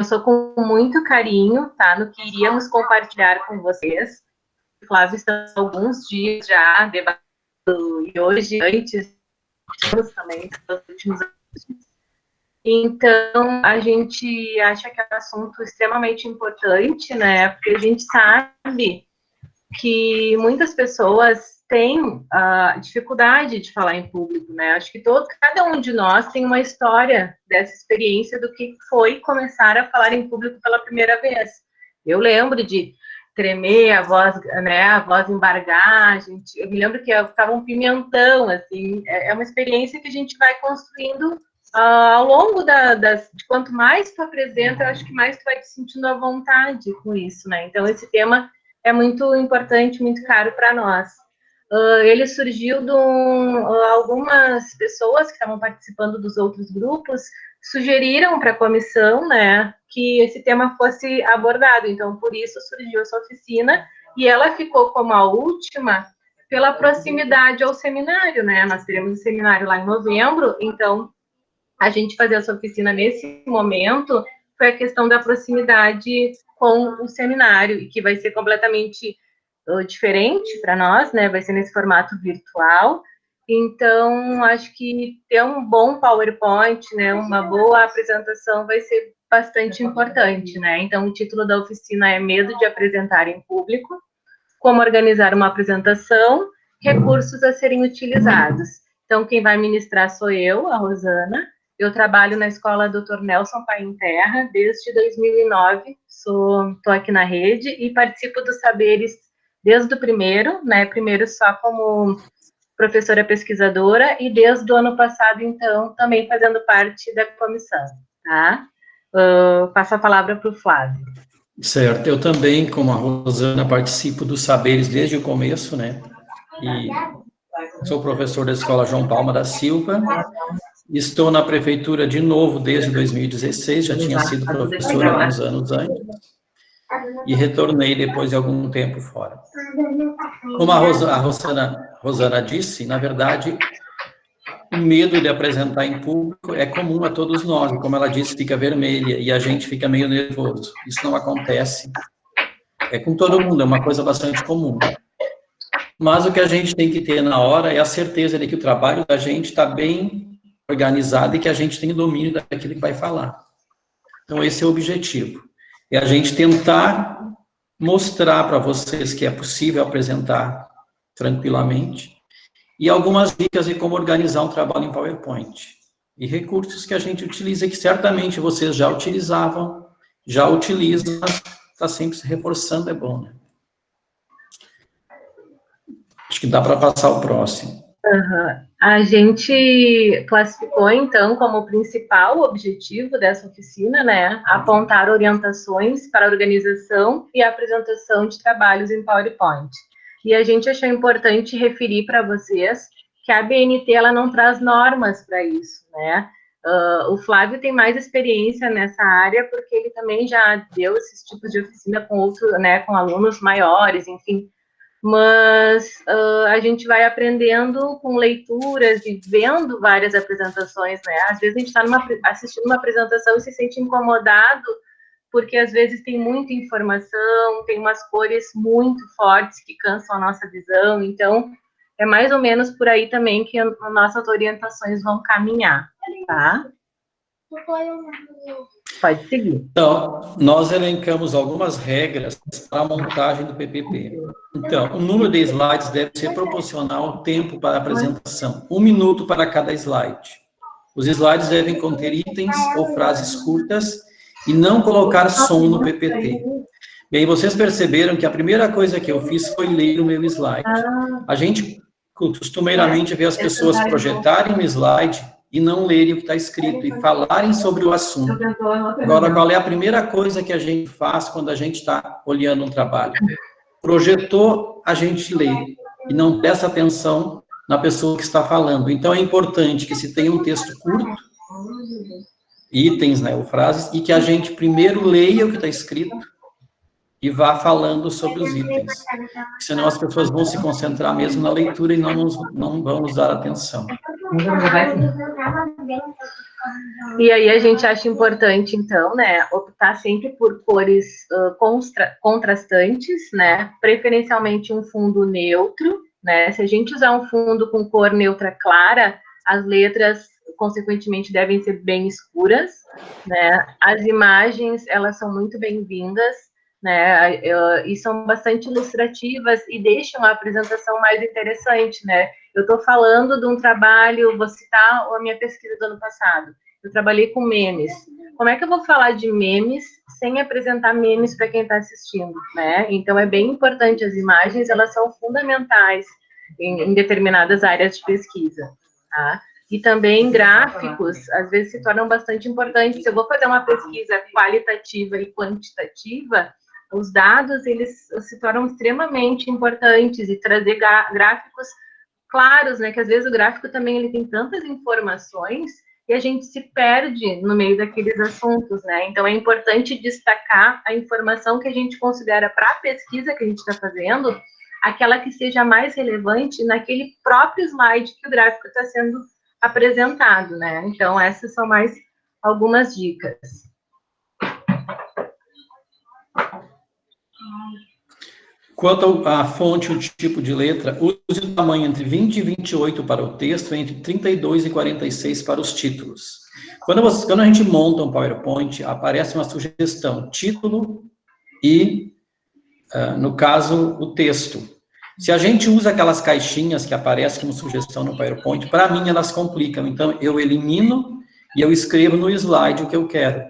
pensou com muito carinho, tá, no que iríamos compartilhar com vocês. O Flávio está há alguns dias já debatendo, e hoje, antes, também, nos últimos anos. Então, a gente acha que é um assunto extremamente importante, né, porque a gente sabe que muitas pessoas têm dificuldade de falar em público, né? Acho que cada um de nós tem uma história dessa experiência do que foi começar a falar em público pela primeira vez. Eu lembro de tremer a voz, né? A voz embargar. Eu me lembro que eu ficava um pimentão, assim. É uma experiência que a gente vai construindo ao longo de quanto mais tu apresenta, eu acho que mais tu vai te sentindo à vontade com isso, né? Então, esse tema é muito importante, muito caro para nós. Ele surgiu de algumas pessoas que estavam participando dos outros grupos, sugeriram para a comissão, né, que esse tema fosse abordado. Então, por isso surgiu essa oficina, e ela ficou como a última pela proximidade ao seminário, né? Nós teremos o seminário lá em novembro, então a gente fazer essa oficina nesse momento foi a questão da proximidade com o seminário, e que vai ser completamente diferente para nós, né? Vai ser nesse formato virtual. Então, acho que ter um bom PowerPoint, né, uma boa apresentação vai ser bastante importante, né? Então, o título da oficina é Medo de Apresentar em Público, como organizar uma apresentação, recursos a serem utilizados. Então, quem vai ministrar sou eu, a Rosana. Eu trabalho na escola Dr. Nelson Paim Terra desde 2009, estou aqui na rede e participo dos saberes desde o primeiro, né? Primeiro só como professora pesquisadora e desde o ano passado, então, também fazendo parte da comissão, tá? Passo a palavra para o Flávio. Certo, eu também, como a Rosana, participo dos saberes desde o começo, né? E sou professor da Escola João Palma da Silva. Estou na prefeitura de novo desde 2016, já tinha sido professor alguns anos antes, e retornei depois de algum tempo fora. Como a Rosana disse, na verdade, o medo de apresentar em público é comum a todos nós, e como ela disse, fica vermelha, e a gente fica meio nervoso. Isso não acontece, é com todo mundo, é uma coisa bastante comum. Mas o que a gente tem que ter na hora é a certeza de que o trabalho da gente está bem organizado e que a gente tem domínio daquilo que vai falar. Então, esse é o objetivo. É a gente tentar mostrar para vocês que é possível apresentar tranquilamente e algumas dicas de como organizar um trabalho em PowerPoint. E recursos que a gente utiliza, que certamente vocês já utilizavam, já utilizam, mas está sempre se reforçando, é bom, né? Acho que dá para passar o próximo. Uhum. A gente classificou, então, como principal objetivo dessa oficina, né, apontar orientações para a organização e apresentação de trabalhos em PowerPoint. E a gente achou importante referir para vocês que a ABNT, ela não traz normas para isso, né? O Flávio tem mais experiência nessa área, porque ele também já deu esses tipos de oficina com outros, né, com alunos maiores, enfim. Mas a gente vai aprendendo com leituras e vendo várias apresentações, né? Às vezes a gente está assistindo uma apresentação e se sente incomodado, porque às vezes tem muita informação, tem umas cores muito fortes que cansam a nossa visão, então é mais ou menos por aí também que as nossas orientações vão caminhar, tá? Pode seguir. Então, nós elencamos algumas regras para a montagem do PPT. Então, o número de slides deve ser proporcional ao tempo para a apresentação, 1 minuto para cada slide. Os slides devem conter itens ou frases curtas e não colocar som no PPT. Bem, vocês perceberam que a primeira coisa que eu fiz foi ler o meu slide. A gente costumeiramente vê as pessoas projetarem um slide e não lerem o que está escrito e falarem sobre o assunto. Agora, qual é a primeira coisa que a gente faz quando a gente está olhando um trabalho? Projetou, a gente lê e não presta atenção na pessoa que está falando. Então, é importante que se tenha um texto curto, itens, né, ou frases, e que a gente primeiro leia o que está escrito e vá falando sobre os itens. Senão as pessoas vão se concentrar mesmo na leitura e não vão nos dar atenção. E aí a gente acha importante, então, né, optar sempre por cores contrastantes, né, preferencialmente um fundo neutro, né, se a gente usar um fundo com cor neutra clara, as letras, consequentemente, devem ser bem escuras, né, as imagens, elas são muito bem-vindas, né, e são bastante ilustrativas e deixam a apresentação mais interessante, né. Eu estou falando de um trabalho, vou citar a minha pesquisa do ano passado, eu trabalhei com memes. Como é que eu vou falar de memes sem apresentar memes para quem está assistindo, né? Então, é bem importante, as imagens, elas são fundamentais em determinadas áreas de pesquisa, tá? E também gráficos, às vezes, se tornam bastante importantes. Se eu vou fazer uma pesquisa qualitativa e quantitativa, os dados, eles se tornam extremamente importantes, e trazer gráficos claros, né? Que às vezes o gráfico também ele tem tantas informações e a gente se perde no meio daqueles assuntos, né? Então é importante destacar a informação que a gente considera para a pesquisa que a gente está fazendo, aquela que seja mais relevante naquele próprio slide que o gráfico está sendo apresentado, né? Então essas são mais algumas dicas. Quanto à fonte, o tipo de letra, use o tamanho entre 20 e 28 para o texto, entre 32 e 46 para os títulos. Quando a gente monta um PowerPoint, aparece uma sugestão, título e, no caso, o texto. Se a gente usa aquelas caixinhas que aparecem como sugestão no PowerPoint, para mim elas complicam. Então, eu elimino e eu escrevo no slide o que eu quero.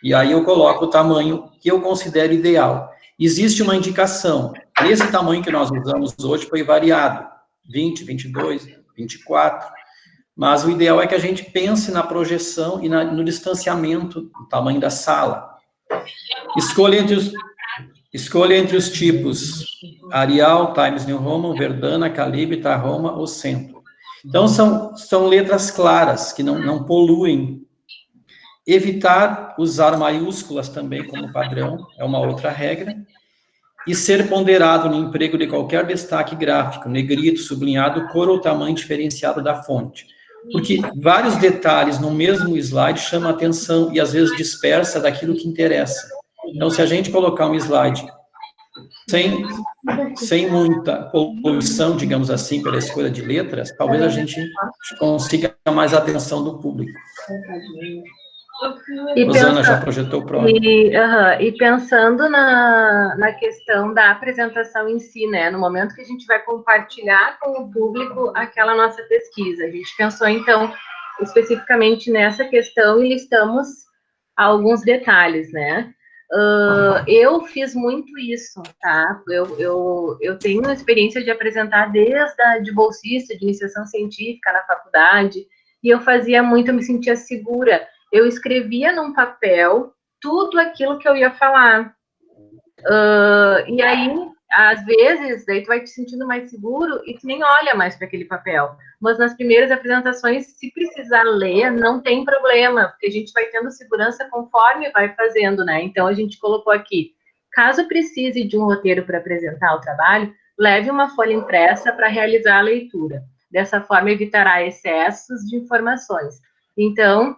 E aí eu coloco o tamanho que eu considero ideal. Existe uma indicação. Esse tamanho que nós usamos hoje foi variado. 20, 22, 24. Mas o ideal é que a gente pense na projeção e no distanciamento do tamanho da sala. Escolha entre os tipos Arial, Times New Roman, Verdana, Calibre, Tarroma ou Centro. Então, são letras claras, que não poluem. Evitar usar maiúsculas também como padrão, é uma outra regra. E ser ponderado no emprego de qualquer destaque gráfico, negrito, sublinhado, cor ou tamanho diferenciado da fonte. Porque vários detalhes no mesmo slide chamam a atenção e, às vezes, dispersa daquilo que interessa. Então, se a gente colocar um slide sem muita poluição, digamos assim, pela escolha de letras, talvez a gente consiga mais atenção do público. Rosana já projetou pronto. E pensando na questão da apresentação em si, né? No momento que a gente vai compartilhar com o público aquela nossa pesquisa. A gente pensou, então, especificamente nessa questão e listamos alguns detalhes, né? Eu fiz muito isso, tá? Eu tenho a experiência de apresentar de bolsista, de iniciação científica na faculdade, e eu fazia muito, eu me sentia segura. Eu escrevia num papel tudo aquilo que eu ia falar. E aí, às vezes, daí tu vai te sentindo mais seguro e tu nem olha mais para aquele papel. Mas nas primeiras apresentações, se precisar ler, não tem problema, porque a gente vai tendo segurança conforme vai fazendo, né? Então, a gente colocou aqui, caso precise de um roteiro para apresentar o trabalho, leve uma folha impressa para realizar a leitura. Dessa forma, evitará excessos de informações. Então,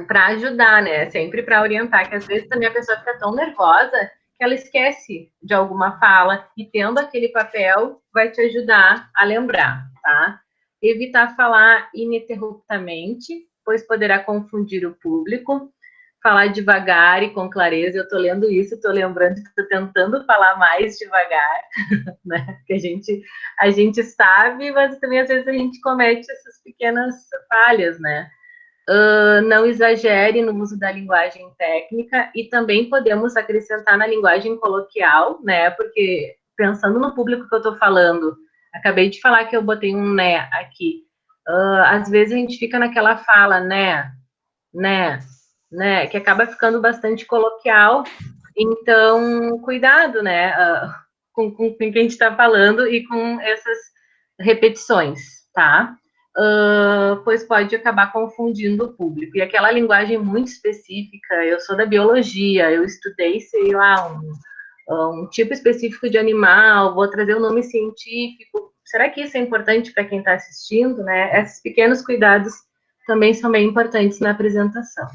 para ajudar, né? Sempre para orientar, que às vezes também a pessoa fica tão nervosa que ela esquece de alguma fala, e tendo aquele papel vai te ajudar a lembrar, tá? Evitar falar ininterruptamente, pois poderá confundir o público. Falar devagar e com clareza. Eu tô lendo isso, tô lembrando que tô tentando falar mais devagar, né? Porque a gente sabe, mas também às vezes a gente comete essas pequenas falhas, né? Não exagere no uso da linguagem técnica, e também podemos acrescentar na linguagem coloquial, né? Porque pensando no público que eu estou falando, acabei de falar que eu botei um né aqui. Às vezes a gente fica naquela fala, né, que acaba ficando bastante coloquial. Então, cuidado, né, com quem a gente está falando e com essas repetições, tá? Pois pode acabar confundindo o público. E aquela linguagem muito específica, eu sou da biologia, eu estudei, sei lá, um tipo específico de animal, vou trazer o nome científico. Será que isso é importante para quem está assistindo, né? Esses pequenos cuidados também são bem importantes na apresentação.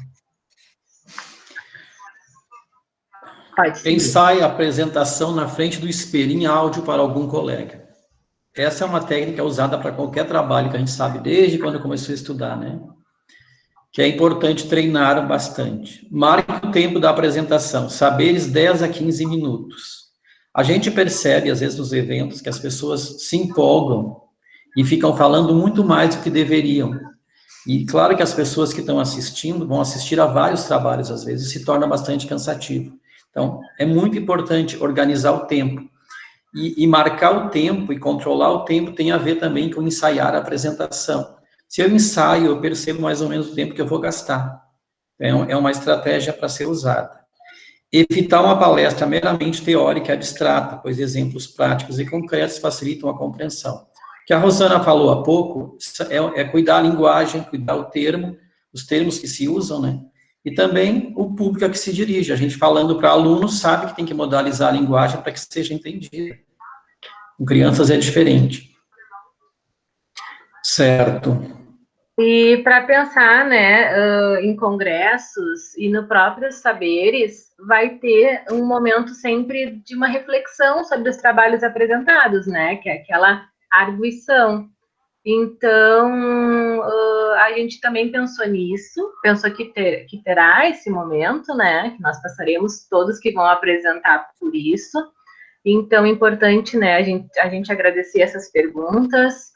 Pode seguir. Ensaie a apresentação na frente do espelho em áudio para algum colega. Essa é uma técnica usada para qualquer trabalho que a gente sabe desde quando começou a estudar, né? Que é importante treinar bastante. Marque o tempo da apresentação, saberes 10 a 15 minutos. A gente percebe, às vezes, nos eventos, que as pessoas se empolgam e ficam falando muito mais do que deveriam. E claro que as pessoas que estão assistindo vão assistir a vários trabalhos, às vezes, e se torna bastante cansativo. Então, é muito importante organizar o tempo. E marcar o tempo e controlar o tempo tem a ver também com ensaiar a apresentação. Se eu ensaio, eu percebo mais ou menos o tempo que eu vou gastar. É uma estratégia para ser usada. Evitar uma palestra meramente teórica e abstrata, pois exemplos práticos e concretos facilitam a compreensão. O que a Rosana falou há pouco é cuidar a linguagem, cuidar o termo, os termos que se usam, né? E também o público a que se dirige. A gente falando para alunos sabe que tem que modalizar a linguagem para que seja entendida. Com crianças é diferente. Certo. E para pensar, né, em congressos e no próprios saberes, vai ter um momento sempre de uma reflexão sobre os trabalhos apresentados, né, que é aquela arguição. Então, a gente também pensou nisso, pensou que terá esse momento, né, que nós passaremos todos que vão apresentar por isso. Então, é importante, né, a gente agradecer essas perguntas,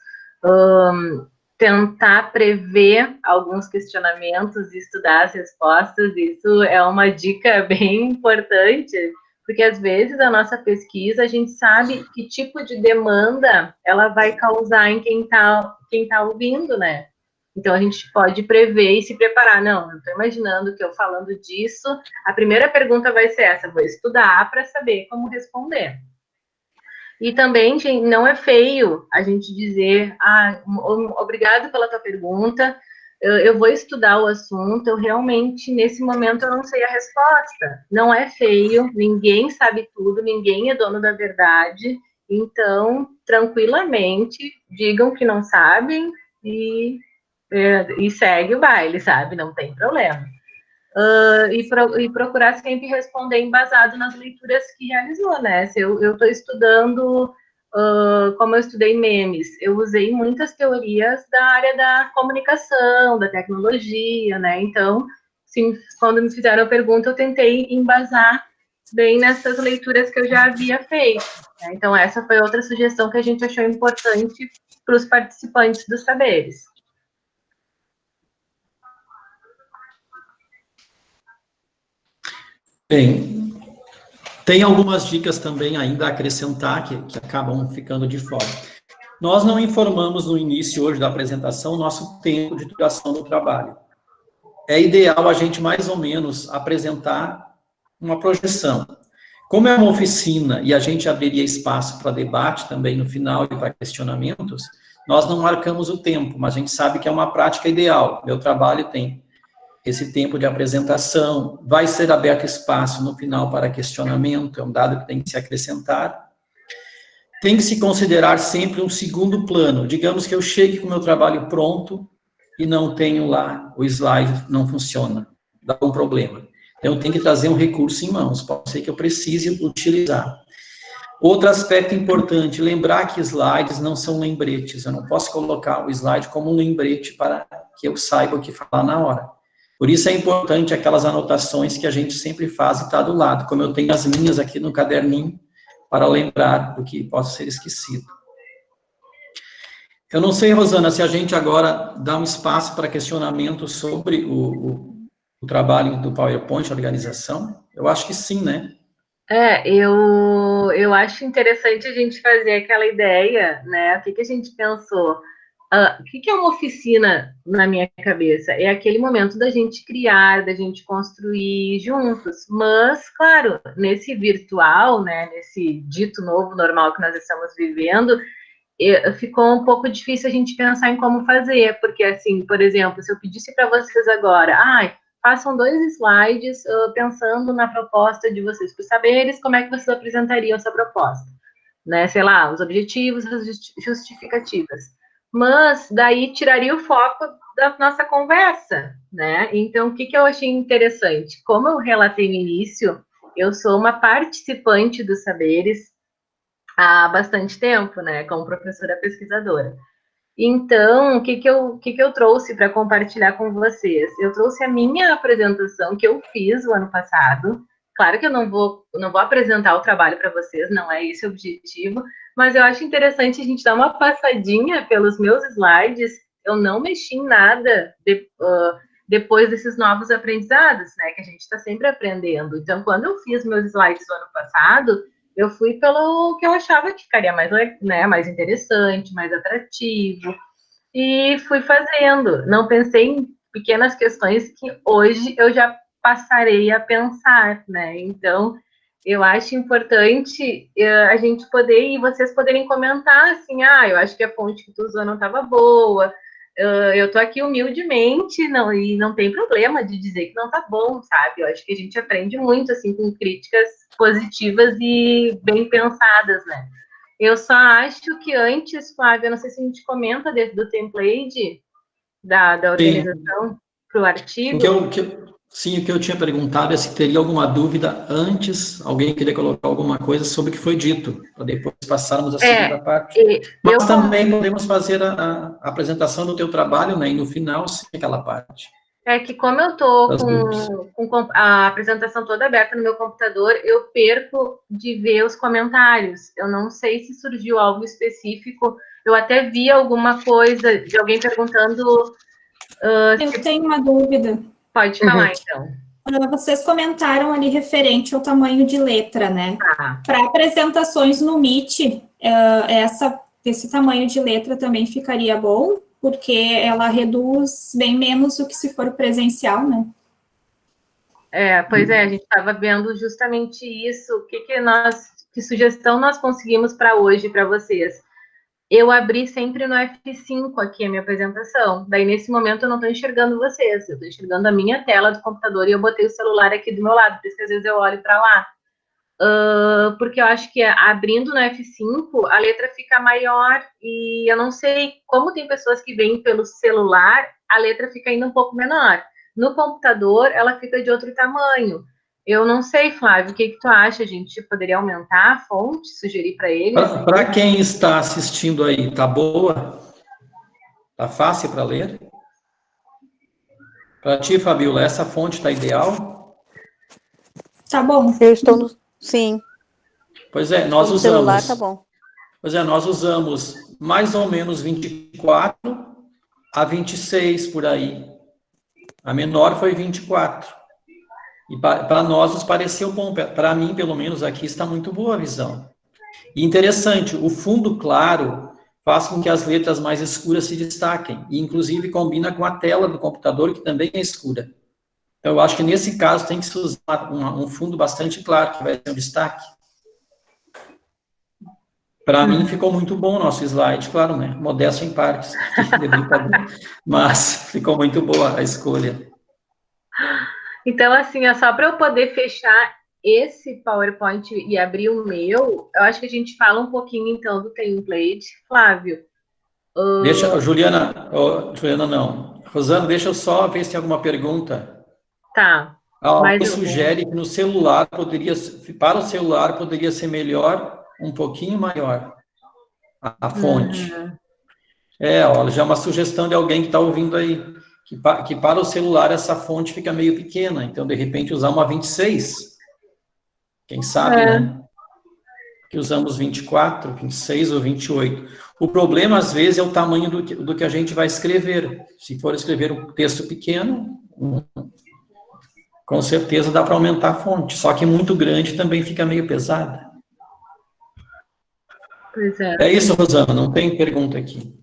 tentar prever alguns questionamentos e estudar as respostas. Isso é uma dica bem importante, porque às vezes a nossa pesquisa, a gente sabe que tipo de demanda ela vai causar em quem tá ouvindo, né? Então, a gente pode prever e se preparar. Não, eu estou imaginando que eu falando disso, a primeira pergunta vai ser essa, vou estudar para saber como responder. E também, gente, não é feio a gente dizer, obrigado pela tua pergunta, eu vou estudar o assunto, eu realmente, nesse momento, eu não sei a resposta. Não é feio, ninguém sabe tudo, ninguém é dono da verdade, então, tranquilamente, digam que não sabem e segue o baile, sabe? Não tem problema. E procurar sempre responder embasado nas leituras que realizou, né? Se eu estou estudando, como eu estudei memes, eu usei muitas teorias da área da comunicação, da tecnologia, né? Então, sim, quando me fizeram a pergunta, eu tentei embasar bem nessas leituras que eu já havia feito, né? Então, essa foi outra sugestão que a gente achou importante para os participantes dos saberes. Bem, tem algumas dicas também ainda a acrescentar que acabam ficando de fora. Nós não informamos no início hoje da apresentação o nosso tempo de duração do trabalho. É ideal a gente mais ou menos apresentar uma projeção. Como é uma oficina e a gente abriria espaço para debate também no final e para questionamentos, nós não marcamos o tempo, mas a gente sabe que é uma prática ideal. Meu trabalho tem esse tempo de apresentação, vai ser aberto espaço no final para questionamento, é um dado que tem que se acrescentar. Tem que se considerar sempre um segundo plano. Digamos que eu chegue com o meu trabalho pronto e não tenho lá, o slide não funciona, dá um problema. Então, eu tenho que trazer um recurso em mãos, pode ser que eu precise utilizar. Outro aspecto importante, lembrar que slides não são lembretes, eu não posso colocar o slide como um lembrete para que eu saiba o que falar na hora. Por isso é importante aquelas anotações que a gente sempre faz e está do lado, como eu tenho as minhas aqui no caderninho, para lembrar do que possa ser esquecido. Eu não sei, Rosana, se a gente agora dá um espaço para questionamento sobre o trabalho do PowerPoint, a organização. Eu acho que sim, né? Eu acho interessante a gente fazer aquela ideia, né? O que a gente pensou? O que é uma oficina na minha cabeça? É aquele momento da gente criar, da gente construir juntos. Mas, claro, nesse virtual, né? Nesse dito novo normal que nós estamos vivendo, ficou um pouco difícil a gente pensar em como fazer, porque, assim, por exemplo, se eu pedisse para vocês agora, façam 2 slides pensando na proposta de vocês para os saberes, como é que vocês apresentariam essa proposta? Né? Sei lá, os objetivos, as justificativas. mas daí tiraria o foco da nossa conversa, né? Então, o que eu achei interessante? Como eu relatei no início, eu sou uma participante dos saberes há bastante tempo, né? Como professora pesquisadora. Então, o que eu trouxe para compartilhar com vocês? Eu trouxe a minha apresentação que eu fiz o ano passado. Claro que eu não vou apresentar o trabalho para vocês, não é esse o objetivo, mas eu acho interessante a gente dar uma passadinha pelos meus slides. Eu não mexi em nada depois desses novos aprendizados, né? Que a gente está sempre aprendendo. Então, quando eu fiz meus slides no ano passado, eu fui pelo que eu achava que ficaria mais, né, mais interessante, mais atrativo, e fui fazendo. Não pensei em pequenas questões que hoje eu já passarei a pensar, né? Então, eu acho importante a gente poder, e vocês poderem comentar, assim, eu acho que a fonte que tu usou não estava boa, eu tô aqui humildemente, não, e não tem problema de dizer que não tá bom, sabe? Eu acho que a gente aprende muito, assim, com críticas positivas e bem pensadas, né? Eu só acho que antes, Flávia, não sei se a gente comenta dentro do template da Sim. organização para o artigo. Sim, o que eu tinha perguntado é se teria alguma dúvida antes, alguém queria colocar alguma coisa sobre o que foi dito, para depois passarmos à segunda parte. Mas também podemos fazer a apresentação do teu trabalho, né, e no final, sim, aquela parte. É que como eu estou com a apresentação toda aberta no meu computador, eu perco de ver os comentários. Eu não sei se surgiu algo específico. Eu até vi alguma coisa de alguém perguntando... eu tenho uma dúvida. Pode falar, então. Vocês comentaram ali referente ao tamanho de letra, né? Para apresentações no Meet, esse tamanho de letra também ficaria bom? Porque ela reduz bem menos do que se for presencial, né? Pois é, a gente estava vendo justamente isso. Que sugestão nós conseguimos para hoje, para vocês? Eu abri sempre no F5 aqui a minha apresentação. Daí, nesse momento, eu não estou enxergando vocês. Eu estou enxergando a minha tela do computador e eu botei o celular aqui do meu lado. Por isso que, às vezes, eu olho para lá. Porque eu acho que abrindo no F5, a letra fica maior e eu não sei como tem pessoas que veem pelo celular, a letra fica ainda um pouco menor. No computador, ela fica de outro tamanho. Eu não sei, Flávio, o que tu acha? A gente poderia aumentar a fonte, sugerir para eles? Para quem está assistindo aí, tá boa? Tá fácil para ler? Para ti, Fabiola, essa fonte tá ideal? Tá bom. Eu estou no... Sim. Pois é, nós usamos... celular tá bom. Pois é, nós usamos mais ou menos 24 a 26 por aí. A menor foi 24. E para nós nos pareceu bom. Para mim, pelo menos, aqui está muito boa a visão. E interessante, o fundo claro faz com que as letras mais escuras se destaquem. E, inclusive, combina com a tela do computador, que também é escura. Então, eu acho que, nesse caso, tem que se usar um fundo bastante claro, que vai ser um destaque. Para mim, ficou muito bom o nosso slide, claro, né? Modesto em partes, mas ficou muito boa a escolha. Então, assim, é só para eu poder fechar esse PowerPoint e abrir o meu, eu acho que a gente fala um pouquinho, então, do template. Flávio. Deixa, Juliana não. Rosana, deixa eu só ver se tem alguma pergunta. Tá. Alguém sugere que no celular para o celular poderia ser melhor, um pouquinho maior, a fonte. Olha, já é uma sugestão de alguém que está ouvindo aí, que para o celular essa fonte fica meio pequena, então, de repente, usar uma 26. Quem sabe, né? Que usamos 24, 26 ou 28. O problema, às vezes, é o tamanho do que a gente vai escrever. Se for escrever um texto pequeno, com certeza dá para aumentar a fonte, só que muito grande também fica meio pesada. Pois é. É isso, Rosana, não tem pergunta aqui.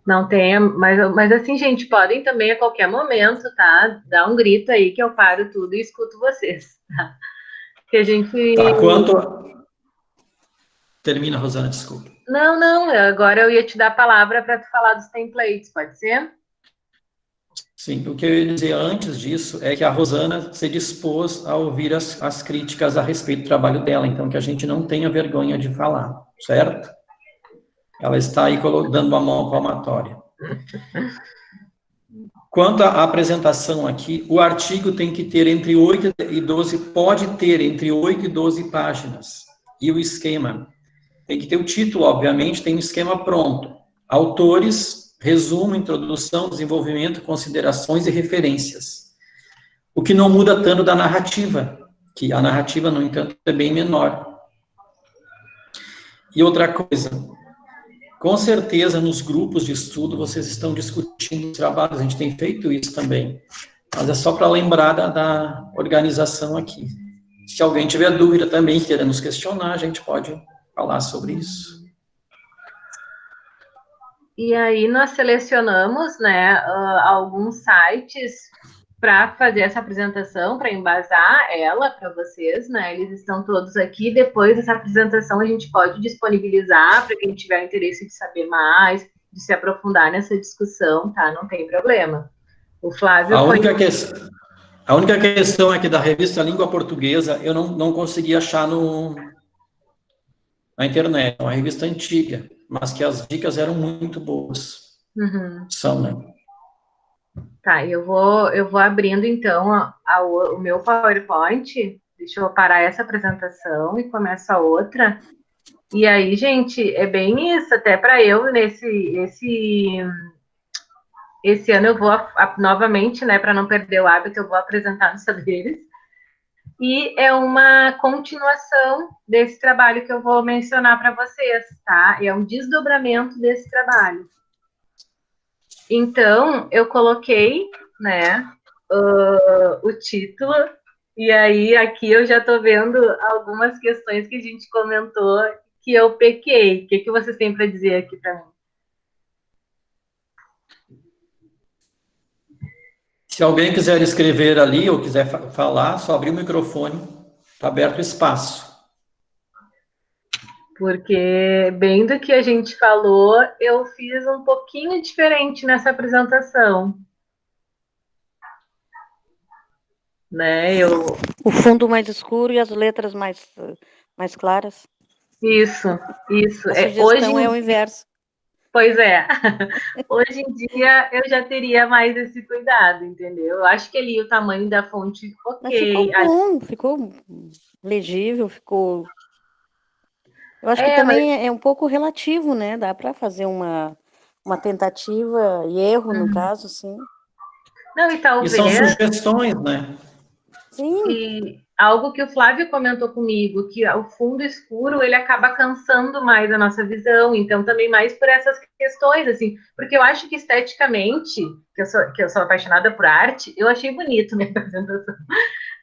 Não tem, mas assim, gente, podem também a qualquer momento, tá? Dar um grito aí que eu paro tudo e escuto vocês, tá? Que a gente... Termina, Rosana, desculpa. Não, agora eu ia te dar a palavra para tu falar dos templates, pode ser? Sim, o que eu ia dizer antes disso é que a Rosana se dispôs a ouvir as críticas a respeito do trabalho dela, então que a gente não tenha vergonha de falar, certo? Ela está aí dando uma mão palmatória. Quanto à apresentação aqui, o artigo tem que ter entre 8 e 12, pode ter entre 8 e 12 páginas. E o esquema? Tem que ter o título, obviamente, tem um esquema pronto. Autores, resumo, introdução, desenvolvimento, considerações e referências. O que não muda tanto da narrativa, que a narrativa, no entanto, é bem menor. E outra coisa, com certeza, nos grupos de estudo, vocês estão discutindo os trabalhos, a gente tem feito isso também. Mas é só para lembrar da organização aqui. Se alguém tiver dúvida também, queira nos questionar, a gente pode falar sobre isso. E aí nós selecionamos, né, alguns sites para fazer essa apresentação, para embasar ela para vocês, né? Eles estão todos aqui. Depois dessa apresentação a gente pode disponibilizar para quem tiver interesse de saber mais, de se aprofundar nessa discussão, tá? Não tem problema. O Flávio A única questão é que da revista Língua Portuguesa eu não consegui achar na internet. É uma revista antiga, mas que as dicas eram muito boas. Uhum. São, né? Tá, eu vou abrindo, então, o meu PowerPoint. Deixa eu parar essa apresentação e começo a outra. E aí, gente, é bem isso. Até para eu, esse ano, eu vou novamente, né, para não perder o hábito, eu vou apresentar nos saberes. E é uma continuação desse trabalho que eu vou mencionar para vocês, tá? É um desdobramento desse trabalho. Então, eu coloquei, né, o título, e aí aqui eu já estou vendo algumas questões que a gente comentou que eu pequei. O que vocês têm para dizer aqui para mim? Se alguém quiser escrever ali ou quiser falar, só abrir o microfone, está aberto o espaço. Porque, bem do que a gente falou, eu fiz um pouquinho diferente nessa apresentação. Né, O fundo mais escuro e as letras mais claras. Isso. A sugestão é o inverso. Pois é. Hoje em dia, eu já teria mais esse cuidado, entendeu? Eu acho que ali o tamanho da fonte, ok. Mas ficou bom, ficou legível, ficou... Eu acho que também é um pouco relativo, né? Dá para fazer uma tentativa e erro, no caso, sim. Não, e talvez... E são sugestões, né? Sim. E algo que o Flávio comentou comigo, que o fundo escuro, ele acaba cansando mais a nossa visão, então também mais por essas questões, assim, porque eu acho que esteticamente, que eu sou apaixonada por arte, eu achei bonito minha apresentação,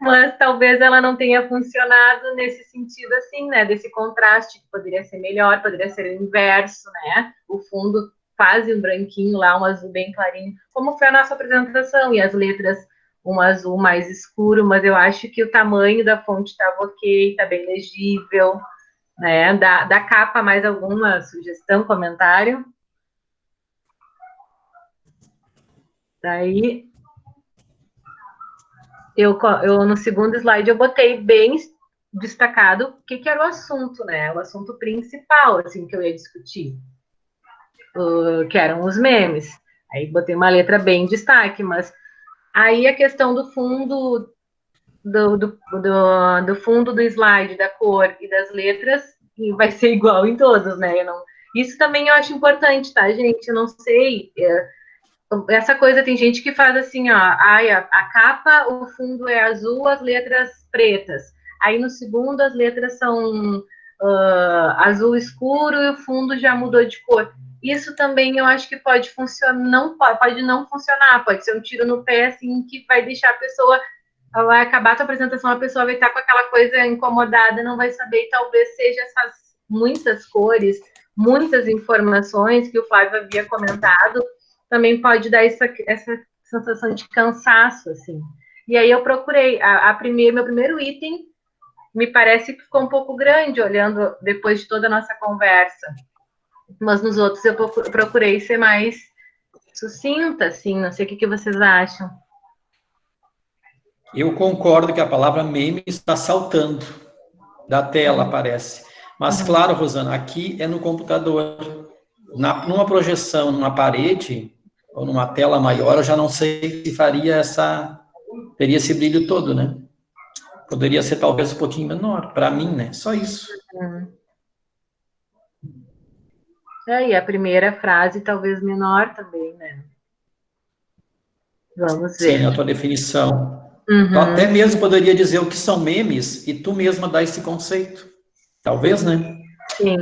mas talvez ela não tenha funcionado nesse sentido, assim, né, desse contraste, que poderia ser melhor, poderia ser o inverso, né, o fundo quase um branquinho lá, um azul bem clarinho, como foi a nossa apresentação, e as letras um azul mais escuro, mas eu acho que o tamanho da fonte estava ok, está bem legível, né? Da capa, mais alguma sugestão, comentário? Daí, eu no segundo slide eu botei bem destacado o que era o assunto, né? O assunto principal, assim, que eu ia discutir, que eram os memes. Aí botei uma letra bem em destaque, mas aí a questão do fundo, do fundo do slide, da cor e das letras, vai ser igual em todos, né? Isso também eu acho importante, tá, gente? Eu não sei. Essa coisa, tem gente que faz assim, ó, a capa, o fundo é azul, as letras pretas. Aí no segundo as letras são azul escuro e o fundo já mudou de cor. Isso também eu acho que pode funcionar, pode não funcionar, pode ser um tiro no pé, assim, que vai deixar a pessoa, vai acabar a tua apresentação, a pessoa vai estar com aquela coisa incomodada, não vai saber, e talvez seja essas muitas cores, muitas informações que o Flávio havia comentado, também pode dar essa sensação de cansaço, assim. E aí eu procurei, meu primeiro item me parece que ficou um pouco grande, olhando depois de toda a nossa conversa. Mas nos outros eu procurei ser mais sucinta, assim, não sei o que vocês acham. Eu concordo que a palavra meme está saltando da tela, parece. Mas, claro, Rosana, aqui é no computador. numa projeção, numa parede, ou numa tela maior, eu já não sei se teria esse brilho todo, né? Poderia ser talvez um pouquinho menor, para mim, né? Só isso. E a primeira frase talvez menor também, né? Vamos ver. Sim, a tua definição. Uhum. Até mesmo poderia dizer o que são memes e tu mesma dá esse conceito. Talvez, né? Sim.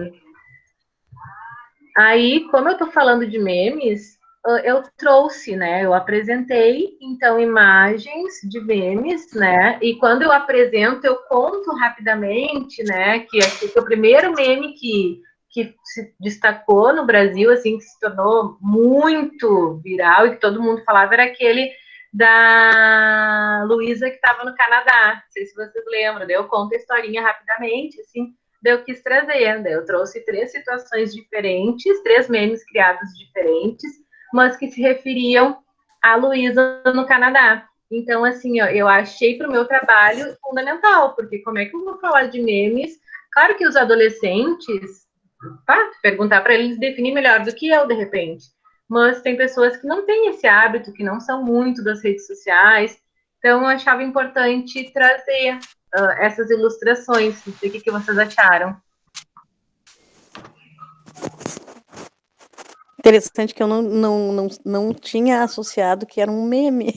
Aí, como eu tô falando de memes, eu trouxe, né? Eu apresentei, então, imagens de memes, né? E quando eu apresento, eu conto rapidamente, né? Que o primeiro meme que se destacou no Brasil, assim, que se tornou muito viral e que todo mundo falava, era aquele da Luísa que estava no Canadá. Não sei se vocês lembram, daí eu conto a historinha rapidamente, assim, daí eu quis trazer, daí eu trouxe 3 situações diferentes, 3 memes criados diferentes, mas que se referiam à Luísa no Canadá. Então, assim, ó, eu achei para o meu trabalho fundamental, porque como é que eu vou falar de memes? Claro que os adolescentes, perguntar para eles definir melhor do que eu, de repente. Mas tem pessoas que não têm esse hábito, que não são muito das redes sociais. Então, eu achava importante trazer essas ilustrações. Não sei o que vocês acharam. Interessante que eu não tinha associado que era um meme.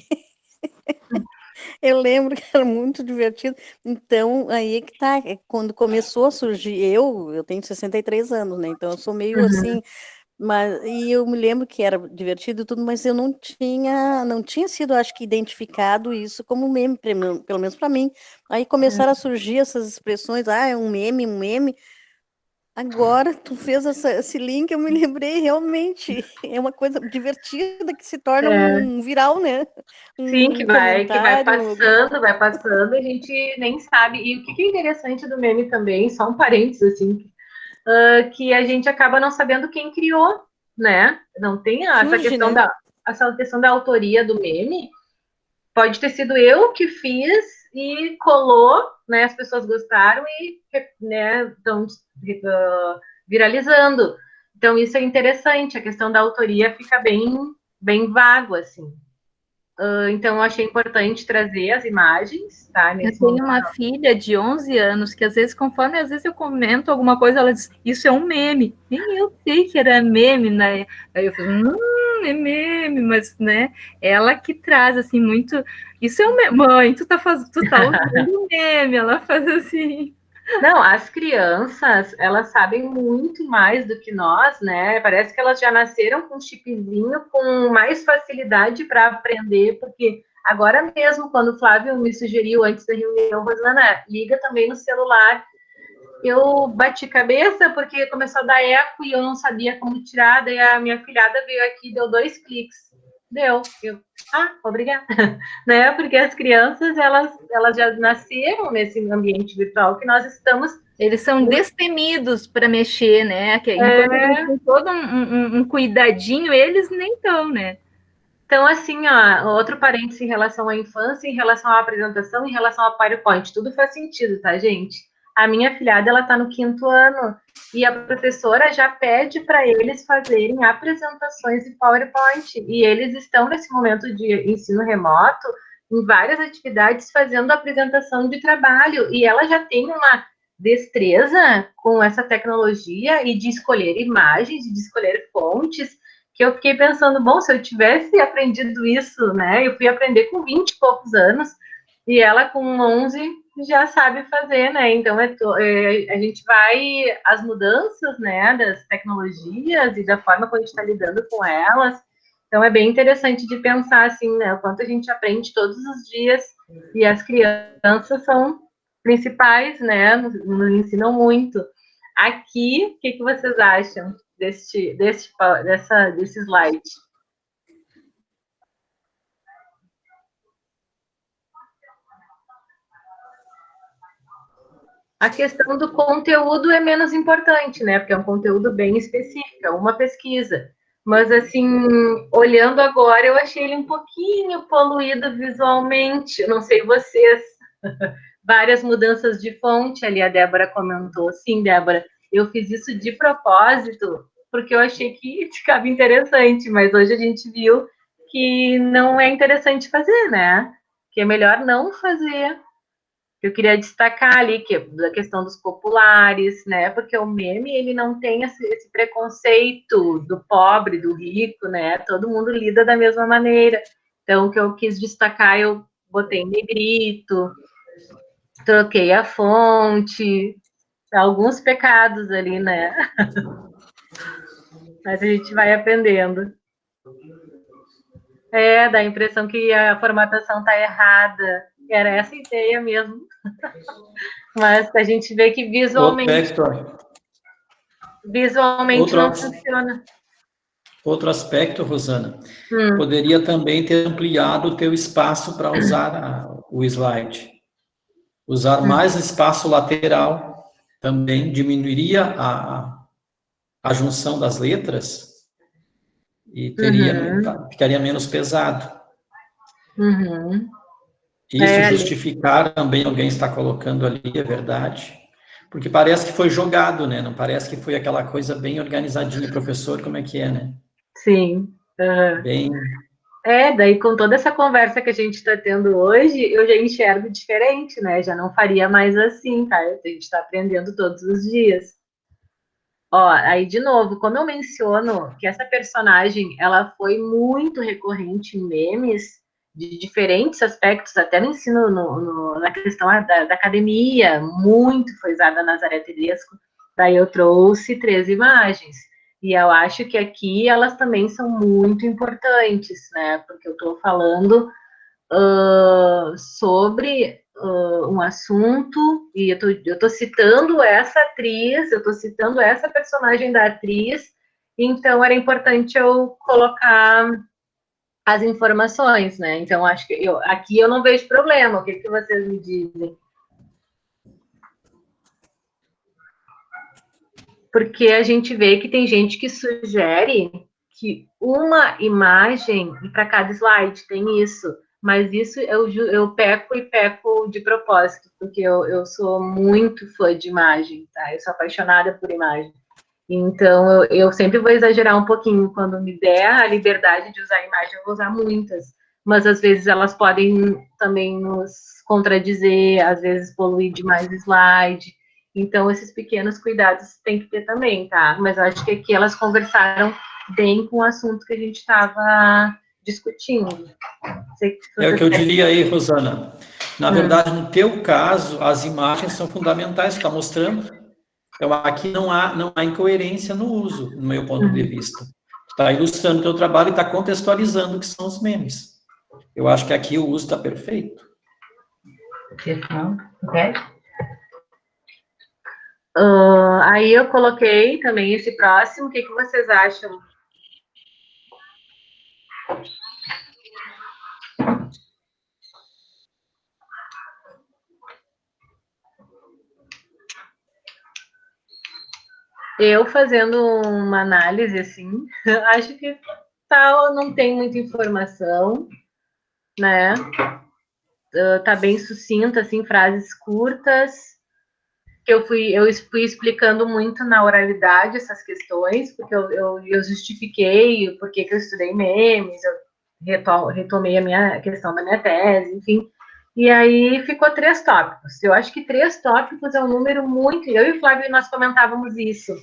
Eu lembro que era muito divertido. Então, aí que tá, quando começou a surgir, eu tenho 63 anos, né? Então, eu sou meio assim, e eu me lembro que era divertido e tudo, mas eu não tinha sido, acho que, identificado isso como meme, pelo menos para mim. Aí começaram a surgir essas expressões, é um meme, um meme. Agora, tu fez esse link, eu me lembrei, realmente, é uma coisa divertida que se torna um viral, né? Sim, que vai passando, a gente nem sabe. E o que é interessante do meme também, só um parênteses, assim, que a gente acaba não sabendo quem criou, né? Não tem essa questão, né? Essa questão da autoria do meme. Pode ter sido eu que fiz e colou, né? As pessoas gostaram e, né, estão viralizando. Então, isso é interessante, a questão da autoria fica bem vago, assim. Então, eu achei importante trazer as imagens, tá? Eu tenho uma filha de 11 anos que, às vezes, conforme eu comento alguma coisa, ela diz, isso é um meme. Nem eu sei que era meme, né? Aí eu falo, é meme, mas, né? Ela que traz, assim, muito... Isso é um meme. Mãe, tu tá usando meme. Ela faz assim... Não, as crianças, elas sabem muito mais do que nós, né? Parece que elas já nasceram com um chipzinho, com mais facilidade para aprender, porque agora mesmo, quando o Flávio me sugeriu antes da reunião, Rosana, liga também no celular. Eu bati cabeça porque começou a dar eco e eu não sabia como tirar, daí a minha filhada veio aqui, deu 2 cliques. Deu. Obrigada. Né? Porque as crianças, elas já nasceram nesse ambiente virtual que nós estamos... Eles são destemidos para mexer, né? Enquanto eles têm todo um cuidadinho, eles nem estão, né? Então, assim, outro parênteses em relação à infância, em relação à apresentação, em relação ao PowerPoint, tudo faz sentido, tá, gente? A minha afilhada, ela tá no 5º ano e a professora já pede para eles fazerem apresentações de PowerPoint e eles estão nesse momento de ensino remoto em várias atividades fazendo apresentação de trabalho e ela já tem uma destreza com essa tecnologia e de escolher imagens, de escolher fontes, que eu fiquei pensando, bom, se eu tivesse aprendido isso, né, eu fui aprender com 20 e poucos anos, e ela com 11 já sabe fazer, né, então a gente vai, as mudanças, né, das tecnologias e da forma como a gente está lidando com elas, então é bem interessante de pensar, assim, né, o quanto a gente aprende todos os dias, e as crianças são principais, né, nos ensinam muito. Aqui, o que vocês acham desse slide? A questão do conteúdo é menos importante, né? Porque é um conteúdo bem específico, é uma pesquisa. Mas, assim, olhando agora, eu achei ele um pouquinho poluído visualmente. Não sei vocês. Várias mudanças de fonte ali, a Débora comentou. Sim, Débora, eu fiz isso de propósito, porque eu achei que ficava interessante, mas hoje a gente viu que não é interessante fazer, né? Que é melhor não fazer. Eu queria destacar ali que a questão dos populares, né? Porque o meme, ele não tem esse preconceito do pobre, do rico, né? Todo mundo lida da mesma maneira. Então, o que eu quis destacar, eu botei em negrito, troquei a fonte, alguns pecados ali, né? Mas a gente vai aprendendo. Dá a impressão que a formatação está errada. Era essa a ideia mesmo. Mas a gente vê que visualmente não funciona. Outro aspecto, Rosana, poderia também ter ampliado o teu espaço para usar o slide. Usar mais espaço lateral também diminuiria a junção das letras e ficaria menos pesado. Isso justificar também alguém está colocando ali, é verdade. Porque parece que foi jogado, né? Não parece que foi aquela coisa bem organizadinha. Professor, como é que é, né? Sim. Bem... daí com toda essa conversa que a gente está tendo hoje, eu já enxergo diferente, né? Já não faria mais assim, tá? A gente está aprendendo todos os dias. Ó, aí de novo, como eu menciono que essa personagem, ela foi muito recorrente em memes de diferentes aspectos, até no ensino, na questão da academia, muito foi usada a Nazaré Tedesco, daí eu trouxe 3 imagens. E eu acho que aqui elas também são muito importantes, né? Porque eu estou falando sobre um assunto, e eu tô citando essa atriz, eu tô citando essa personagem da atriz, então era importante eu colocar as informações, né? Então, acho que aqui eu não vejo problema. O que vocês me dizem? Porque a gente vê que tem gente que sugere que uma imagem para cada slide tem isso, mas isso eu peco de propósito, porque eu sou muito fã de imagem, tá? Eu sou apaixonada por imagem. Então, eu sempre vou exagerar um pouquinho. Quando me der a liberdade de usar imagem, eu vou usar muitas. Mas, às vezes, elas podem também nos contradizer, às vezes poluir demais o slide. Então, esses pequenos cuidados tem que ter também, tá? Mas eu acho que aqui elas conversaram bem com o assunto que a gente estava discutindo. É o que eu diria aí, Rosana. Na verdade, no teu caso, as imagens são fundamentais, está mostrando. Então, aqui não há incoerência no uso, no meu ponto de vista. Está ilustrando o teu trabalho e está contextualizando o que são os memes. Eu acho que aqui o uso está perfeito. Ok. Aí eu coloquei também esse próximo. O que vocês acham? Eu fazendo uma análise assim, acho que não tem muita informação, né? Tá bem sucinta, assim, frases curtas. Eu fui explicando muito na oralidade essas questões, porque eu justifiquei por que eu estudei memes, eu retomei a questão da minha tese, enfim. E aí ficou 3 tópicos. Eu acho que 3 tópicos é um número muito... Eu e o Flávio, nós comentávamos isso.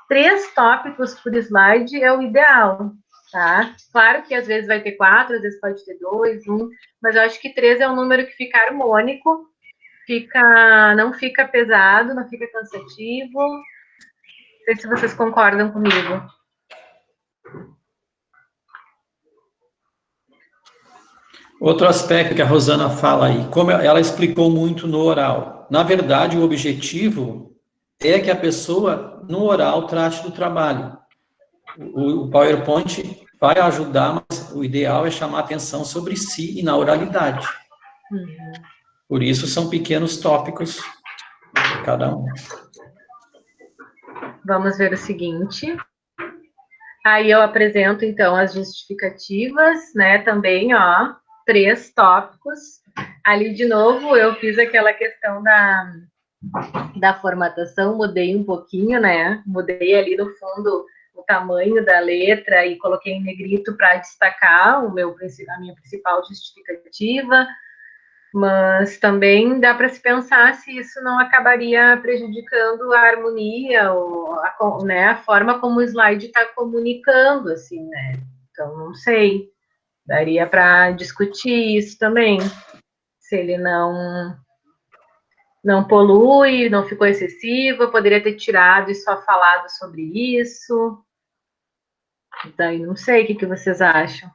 3 tópicos por slide é o ideal, tá? Claro que às vezes vai ter 4, às vezes pode ter 2, 1, mas eu acho que 3 é um número que fica harmônico, não fica pesado, não fica cansativo. Não sei se vocês concordam comigo. Outro aspecto que a Rosana fala aí, como ela explicou muito no oral. Na verdade, o objetivo é que a pessoa, no oral, trate do trabalho. O PowerPoint vai ajudar, mas o ideal é chamar atenção sobre si e na oralidade. Por isso, são pequenos tópicos, cada um. Vamos ver o seguinte. Aí eu apresento, então, as justificativas, né, também, ó, 3 tópicos. Ali, de novo, eu fiz aquela questão da formatação, mudei um pouquinho, né, mudei ali no fundo o tamanho da letra e coloquei em negrito para destacar a minha principal justificativa, mas também dá para se pensar se isso não acabaria prejudicando a harmonia ou a forma como o slide está comunicando, assim, né? Então, não sei, daria para discutir isso também, se ele não polui, não ficou excessivo, poderia ter tirado e só falado sobre isso. Daí, não sei, o que vocês acham?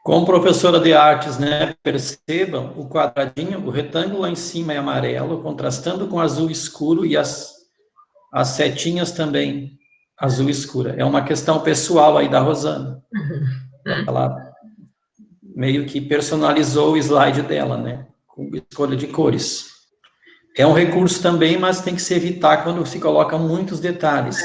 Como professora de artes, né, percebam o quadradinho, o retângulo lá em cima é amarelo, contrastando com azul escuro e as setinhas também azul escura. É uma questão pessoal aí da Rosana. Ela meio que personalizou o slide dela, né, com escolha de cores. É um recurso também, mas tem que se evitar quando se coloca muitos detalhes.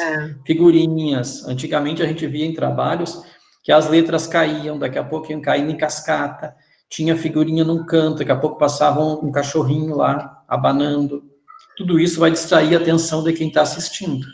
Figurinhas. Antigamente a gente via em trabalhos que as letras caíam, daqui a pouco iam caindo em cascata, tinha figurinha num canto, daqui a pouco passava um cachorrinho lá, abanando. Tudo isso vai distrair a atenção de quem está assistindo.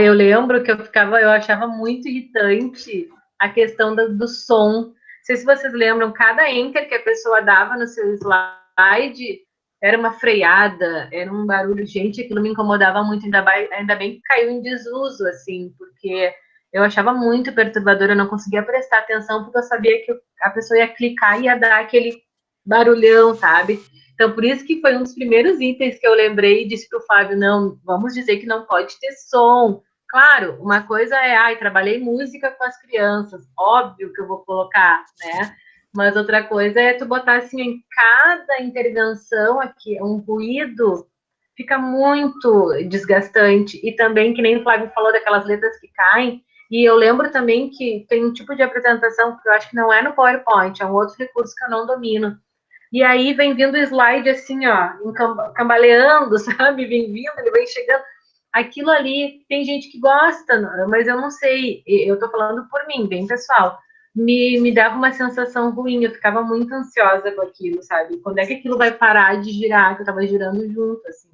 Eu lembro que eu achava muito irritante a questão do som. Não sei se vocês lembram, cada enter que a pessoa dava no seu slide era uma freada, era um barulho, gente, aquilo me incomodava muito, ainda bem que caiu em desuso, assim, porque eu achava muito perturbador, eu não conseguia prestar atenção, porque eu sabia que a pessoa ia clicar e ia dar aquele barulhão, sabe? Então, por isso que foi um dos primeiros itens que eu lembrei e disse para o Fábio, não, vamos dizer que não pode ter som. Claro, uma coisa é, trabalhei música com as crianças, óbvio que eu vou colocar, né? Mas outra coisa é tu botar assim, em cada intervenção aqui, um ruído, fica muito desgastante. E também, que nem o Flávio falou daquelas letras que caem, e eu lembro também que tem um tipo de apresentação, que eu acho que não é no PowerPoint, é um outro recurso que eu não domino. E aí vem vindo o slide assim, ó, cambaleando, sabe? Vem vindo, ele vem chegando. Aquilo ali, tem gente que gosta, mas eu não sei, eu tô falando por mim, bem pessoal. Me dava uma sensação ruim, eu ficava muito ansiosa com aquilo, sabe? Quando é que aquilo vai parar de girar, que eu tava girando junto, assim.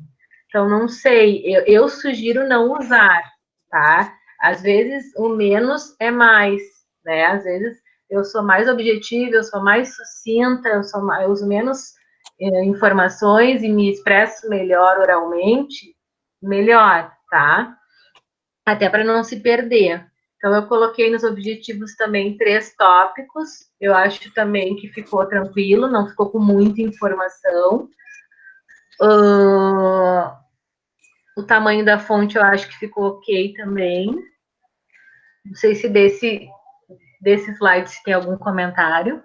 Então, não sei, eu sugiro não usar, tá? Às vezes, o menos é mais, né? Às vezes, eu sou mais objetiva, eu sou mais sucinta, eu uso menos informações e me expresso melhor oralmente, melhor, tá? Até para não se perder. Então, eu coloquei nos objetivos também 3 tópicos. Eu acho também que ficou tranquilo, não ficou com muita informação. O tamanho da fonte eu acho que ficou ok também. Não sei se desse slide se tem algum comentário.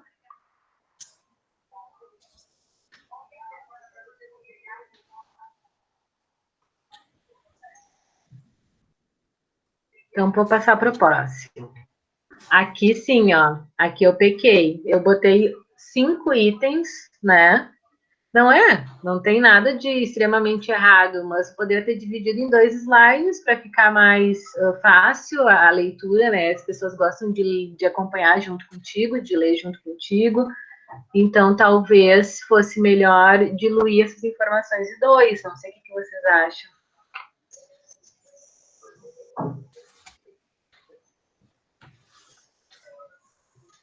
Então, vou passar para o próximo. Aqui sim, ó. Aqui eu pequei. Eu botei 5 itens, né? Não tem nada de extremamente errado, mas poderia ter dividido em 2 slides para ficar mais fácil a leitura, né? As pessoas gostam de acompanhar junto contigo, de ler junto contigo. Então, talvez fosse melhor diluir essas informações em 2. Não sei o que vocês acham.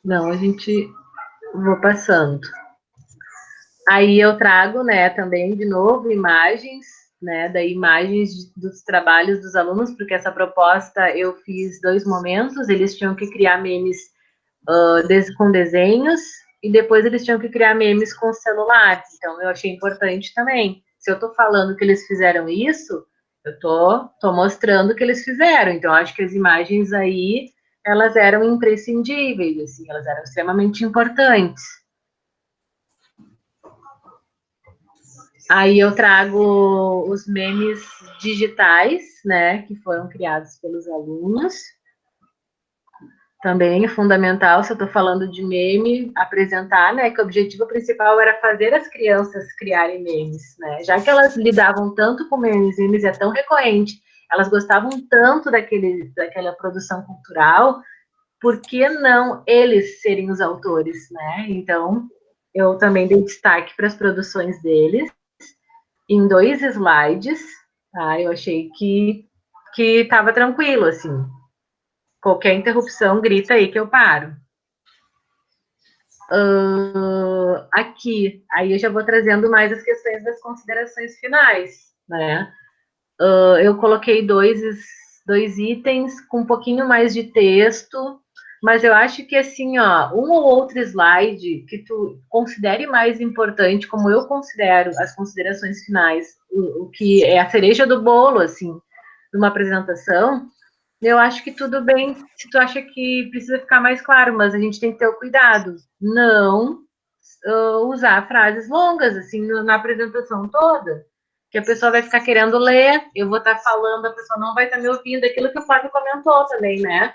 Não, vou passando. Aí eu trago, né, também, de novo, imagens, né, daí imagens dos trabalhos dos alunos, porque essa proposta eu fiz 2 momentos, eles tinham que criar memes com desenhos, e depois eles tinham que criar memes com celular, então eu achei importante também. Se eu tô falando que eles fizeram isso, eu tô mostrando que eles fizeram, então acho que as imagens aí, elas eram imprescindíveis, assim, elas eram extremamente importantes. Aí eu trago os memes digitais, né, que foram criados pelos alunos. Também é fundamental, se eu estou falando de meme, apresentar, né, que o objetivo principal era fazer as crianças criarem memes, né, já que elas lidavam tanto com memes é tão recorrente, elas gostavam tanto daquela produção cultural, por que não eles serem os autores, né? Então, eu também dei destaque para as produções deles, em 2 slides, tá? Eu achei que que estava tranquilo, assim. Qualquer interrupção, grita aí que eu paro. Aqui, aí eu já vou trazendo mais as questões das considerações finais, né? Eu coloquei dois itens com um pouquinho mais de texto, mas eu acho que, assim, ó, um ou outro slide que tu considere mais importante, como eu considero as considerações finais, o que é a cereja do bolo, assim, de uma apresentação, eu acho que tudo bem se tu acha que precisa ficar mais claro, mas a gente tem que ter o cuidado, não usar frases longas, assim, na apresentação toda, que a pessoa vai ficar querendo ler, eu vou estar falando, a pessoa não vai estar me ouvindo, aquilo que o Flávio comentou também, né?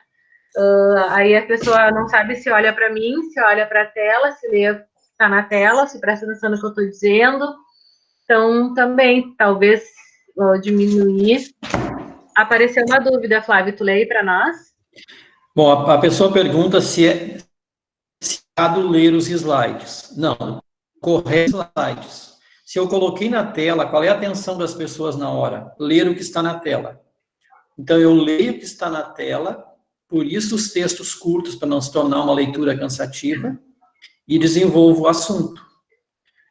Aí a pessoa não sabe se olha para mim, se olha para a tela, se lê, está na tela, se presta atenção no que eu estou dizendo. Então, também, talvez diminuir. Apareceu uma dúvida, Flávio, tu lê aí para nós? Bom, a pessoa pergunta se é errado ler os slides. Não, correr slides. Se eu coloquei na tela, qual é a atenção das pessoas na hora? Ler o que está na tela. Então, eu leio o que está na tela, por isso os textos curtos, para não se tornar uma leitura cansativa, e desenvolvo o assunto.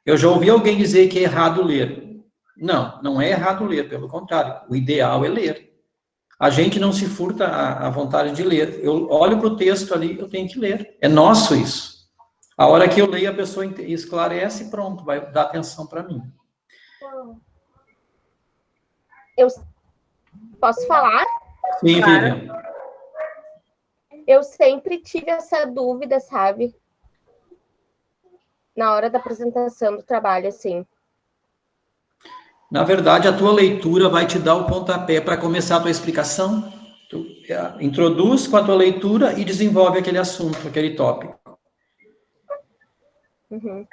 Eu já ouvi alguém dizer que é errado ler. Não, não é errado ler, pelo contrário, o ideal é ler. A gente não se furta à vontade de ler. Eu olho para o texto ali, eu tenho que ler. É nosso isso. A hora que eu leio, a pessoa esclarece e pronto, vai dar atenção para mim. Eu posso falar? Sim, Vivian. Eu sempre tive essa dúvida, sabe? Na hora da apresentação do trabalho, assim. Na verdade, a tua leitura vai te dar o pontapé para começar a tua explicação. Tu introduz com a tua leitura e desenvolve aquele assunto, aquele tópico. Uhum.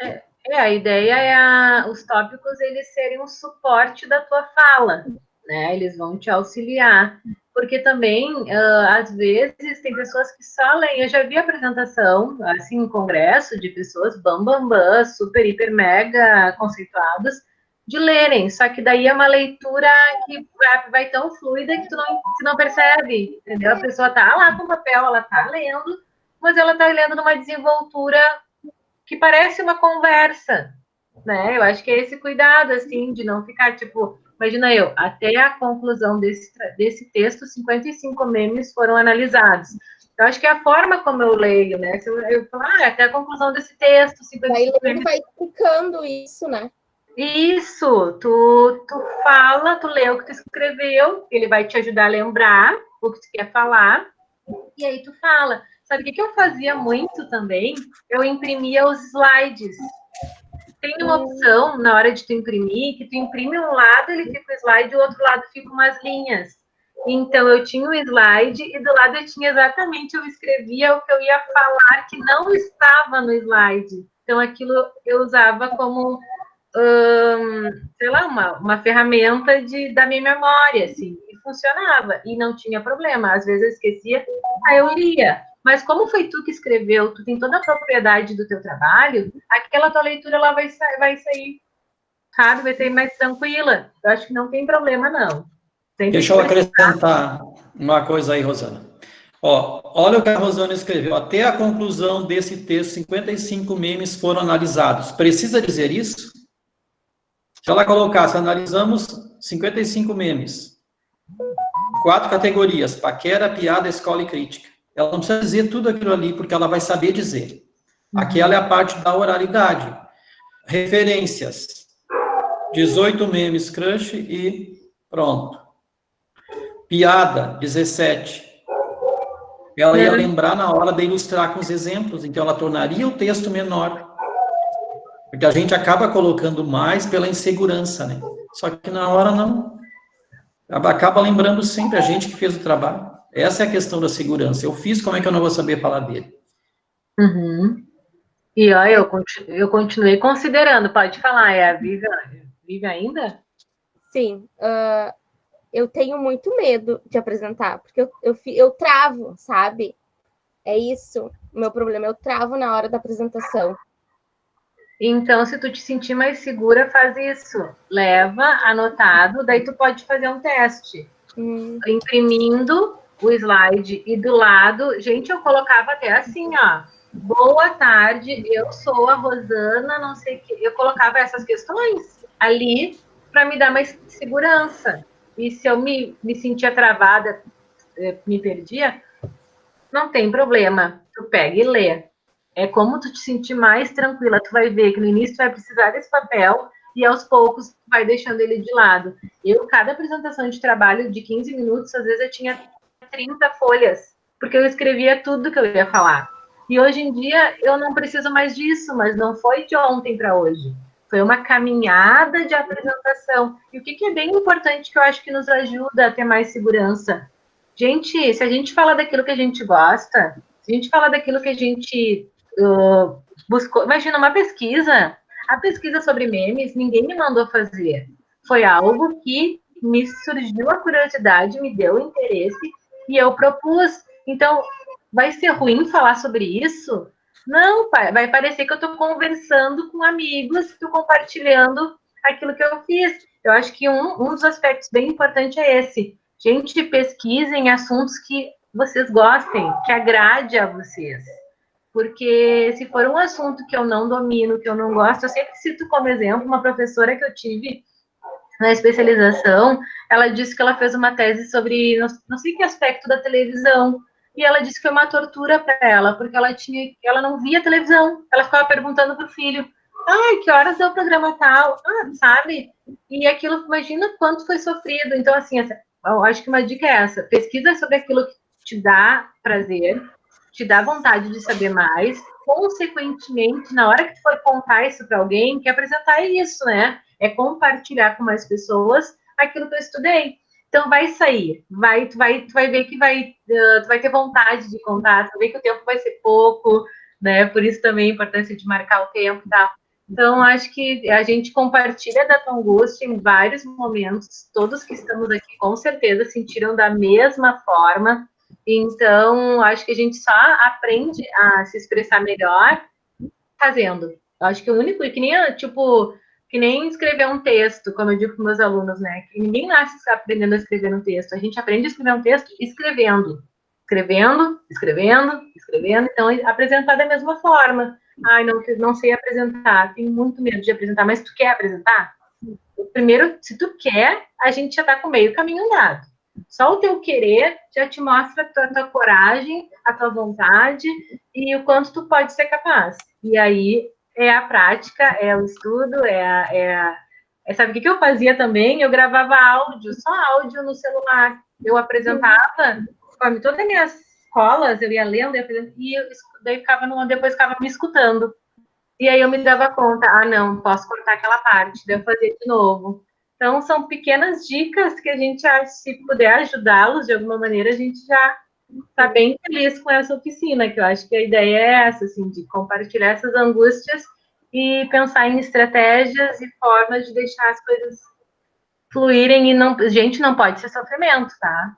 A ideia é os tópicos eles serem um suporte da tua fala, né? Eles vão te auxiliar. Porque também, às vezes, tem pessoas que só leem. Eu já vi apresentação, assim, em congresso, de pessoas super, hiper, mega conceituadas, de lerem. Só que daí é uma leitura que vai tão fluida que tu não percebe, entendeu? A pessoa tá lá com o papel, ela tá lendo, mas ela tá lendo numa desenvoltura que parece uma conversa, né? Eu acho que é esse cuidado, assim, de não ficar, tipo... Imagina eu, até a conclusão desse texto, 55 memes foram analisados. Eu acho que é a forma como eu leio, né? Se eu falo, até a conclusão desse texto, 55 memes... Vai explicando isso, né? Isso, tu fala, tu lê o que tu escreveu, ele vai te ajudar a lembrar o que tu quer falar, e aí tu fala. Sabe o que eu fazia muito também? Eu imprimia os slides. Tem uma opção, na hora de tu imprimir, que tu imprime um lado, ele fica o slide, e o outro lado fica umas linhas. Então, eu tinha o slide, e do lado eu tinha exatamente, eu escrevia o que eu ia falar, que não estava no slide. Então, aquilo eu usava como, sei lá, uma ferramenta da minha memória, assim, e funcionava, e não tinha problema. Às vezes eu esquecia, aí eu lia. Mas como foi tu que escreveu, tu tem toda a propriedade do teu trabalho, aquela tua leitura ela vai sair, sabe? Vai sair mais tranquila. Eu acho que não tem problema, não. Deixa eu acrescentar uma coisa aí, Rosana. Olha o que a Rosana escreveu. Até a conclusão desse texto, 55 memes foram analisados. Precisa dizer isso? Se ela colocasse, analisamos 55 memes. 4 categorias, paquera, piada, escola e crítica. Ela não precisa dizer tudo aquilo ali, porque ela vai saber dizer. Aquela é a parte da oralidade. Referências. 18 memes crush e pronto. Piada, 17. Ela ia lembrar na hora de ilustrar com os exemplos, então ela tornaria o texto menor. Porque a gente acaba colocando mais pela insegurança, né? Só que na hora não. Acaba lembrando sempre a gente que fez o trabalho. Essa é a questão da segurança. Eu fiz, como é que eu não vou saber falar dele? Uhum. E ó, eu continuei considerando, pode falar, é a Vive ainda? Sim, eu tenho muito medo de apresentar, porque eu travo, sabe? É isso, o meu problema, eu travo na hora da apresentação. Então, se tu te sentir mais segura, faz isso. Leva anotado, daí tu pode fazer um teste. imprimindo o slide e do lado, gente, eu colocava até assim, ó, boa tarde, eu sou a Rosana, não sei o que, eu colocava essas questões ali para me dar mais segurança. E se eu me sentia travada, me perdia, não tem problema, tu pega e lê. É como tu te sentir mais tranquila, tu vai ver que no início tu vai precisar desse papel e aos poucos tu vai deixando ele de lado. Cada apresentação de trabalho de 15 minutos, às vezes eu tinha 30 folhas, porque eu escrevia tudo que eu ia falar. E hoje em dia eu não preciso mais disso, mas não foi de ontem para hoje. Foi uma caminhada de apresentação. E o que é bem importante, que eu acho que nos ajuda a ter mais segurança. Gente, se a gente fala daquilo que a gente gosta, se a gente fala daquilo que a gente buscou, imagina uma pesquisa, a pesquisa sobre memes, ninguém me mandou fazer. Foi algo que me surgiu a curiosidade, me deu interesse e eu propus. Então, vai ser ruim falar sobre isso? Não, vai parecer que eu estou conversando com amigos, estou compartilhando aquilo que eu fiz. Eu acho que um dos aspectos bem importantes é esse. Gente, pesquisem assuntos que vocês gostem, que agrade a vocês. Porque se for um assunto que eu não domino, que eu não gosto, eu sempre cito como exemplo uma professora que eu tive na especialização. Ela disse que ela fez uma tese sobre não sei que aspecto da televisão, e ela disse que foi uma tortura para ela, porque ela não via televisão, ela ficava perguntando para o filho, que horas é o programa tal, sabe? E aquilo, imagina quanto foi sofrido. Então, assim, eu acho que uma dica é essa, pesquisa sobre aquilo que te dá prazer, te dá vontade de saber mais, consequentemente, na hora que tu for contar isso para alguém, que apresentar isso, né? É compartilhar com mais pessoas aquilo que eu estudei. Então, vai sair, tu vai ver que tu vai ter vontade de contar, tu vai ver que o tempo vai ser pouco, né? Por isso também a importância de marcar o tempo e tal. Então, acho que a gente compartilha da tua angústia em vários momentos, todos que estamos aqui com certeza sentiram da mesma forma. Então, acho que a gente só aprende a se expressar melhor fazendo. Eu acho que o único, que nem escrever um texto, como eu digo para meus alunos, né? Que ninguém nasce aprendendo a escrever um texto. A gente aprende a escrever um texto escrevendo. Escrevendo. Então, apresentar da mesma forma. Não sei apresentar. Tenho muito medo de apresentar, mas tu quer apresentar? Primeiro, se tu quer, a gente já está com meio caminho andado. Só o teu querer já te mostra a tua coragem, a tua vontade e o quanto tu pode ser capaz. E aí é a prática, é o estudo, sabe o que eu fazia também? Eu gravava áudio, só áudio no celular. Eu apresentava, conforme todas as minhas escolas, eu ia lendo, daí depois ficava me escutando. E aí eu me dava conta, não, posso cortar aquela parte, daí eu fazia de novo. Então, são pequenas dicas que a gente acha, se puder ajudá-los de alguma maneira, a gente já está bem feliz com essa oficina, que eu acho que a ideia é essa, assim, de compartilhar essas angústias e pensar em estratégias e formas de deixar as coisas fluírem e gente, não pode ser sofrimento, tá?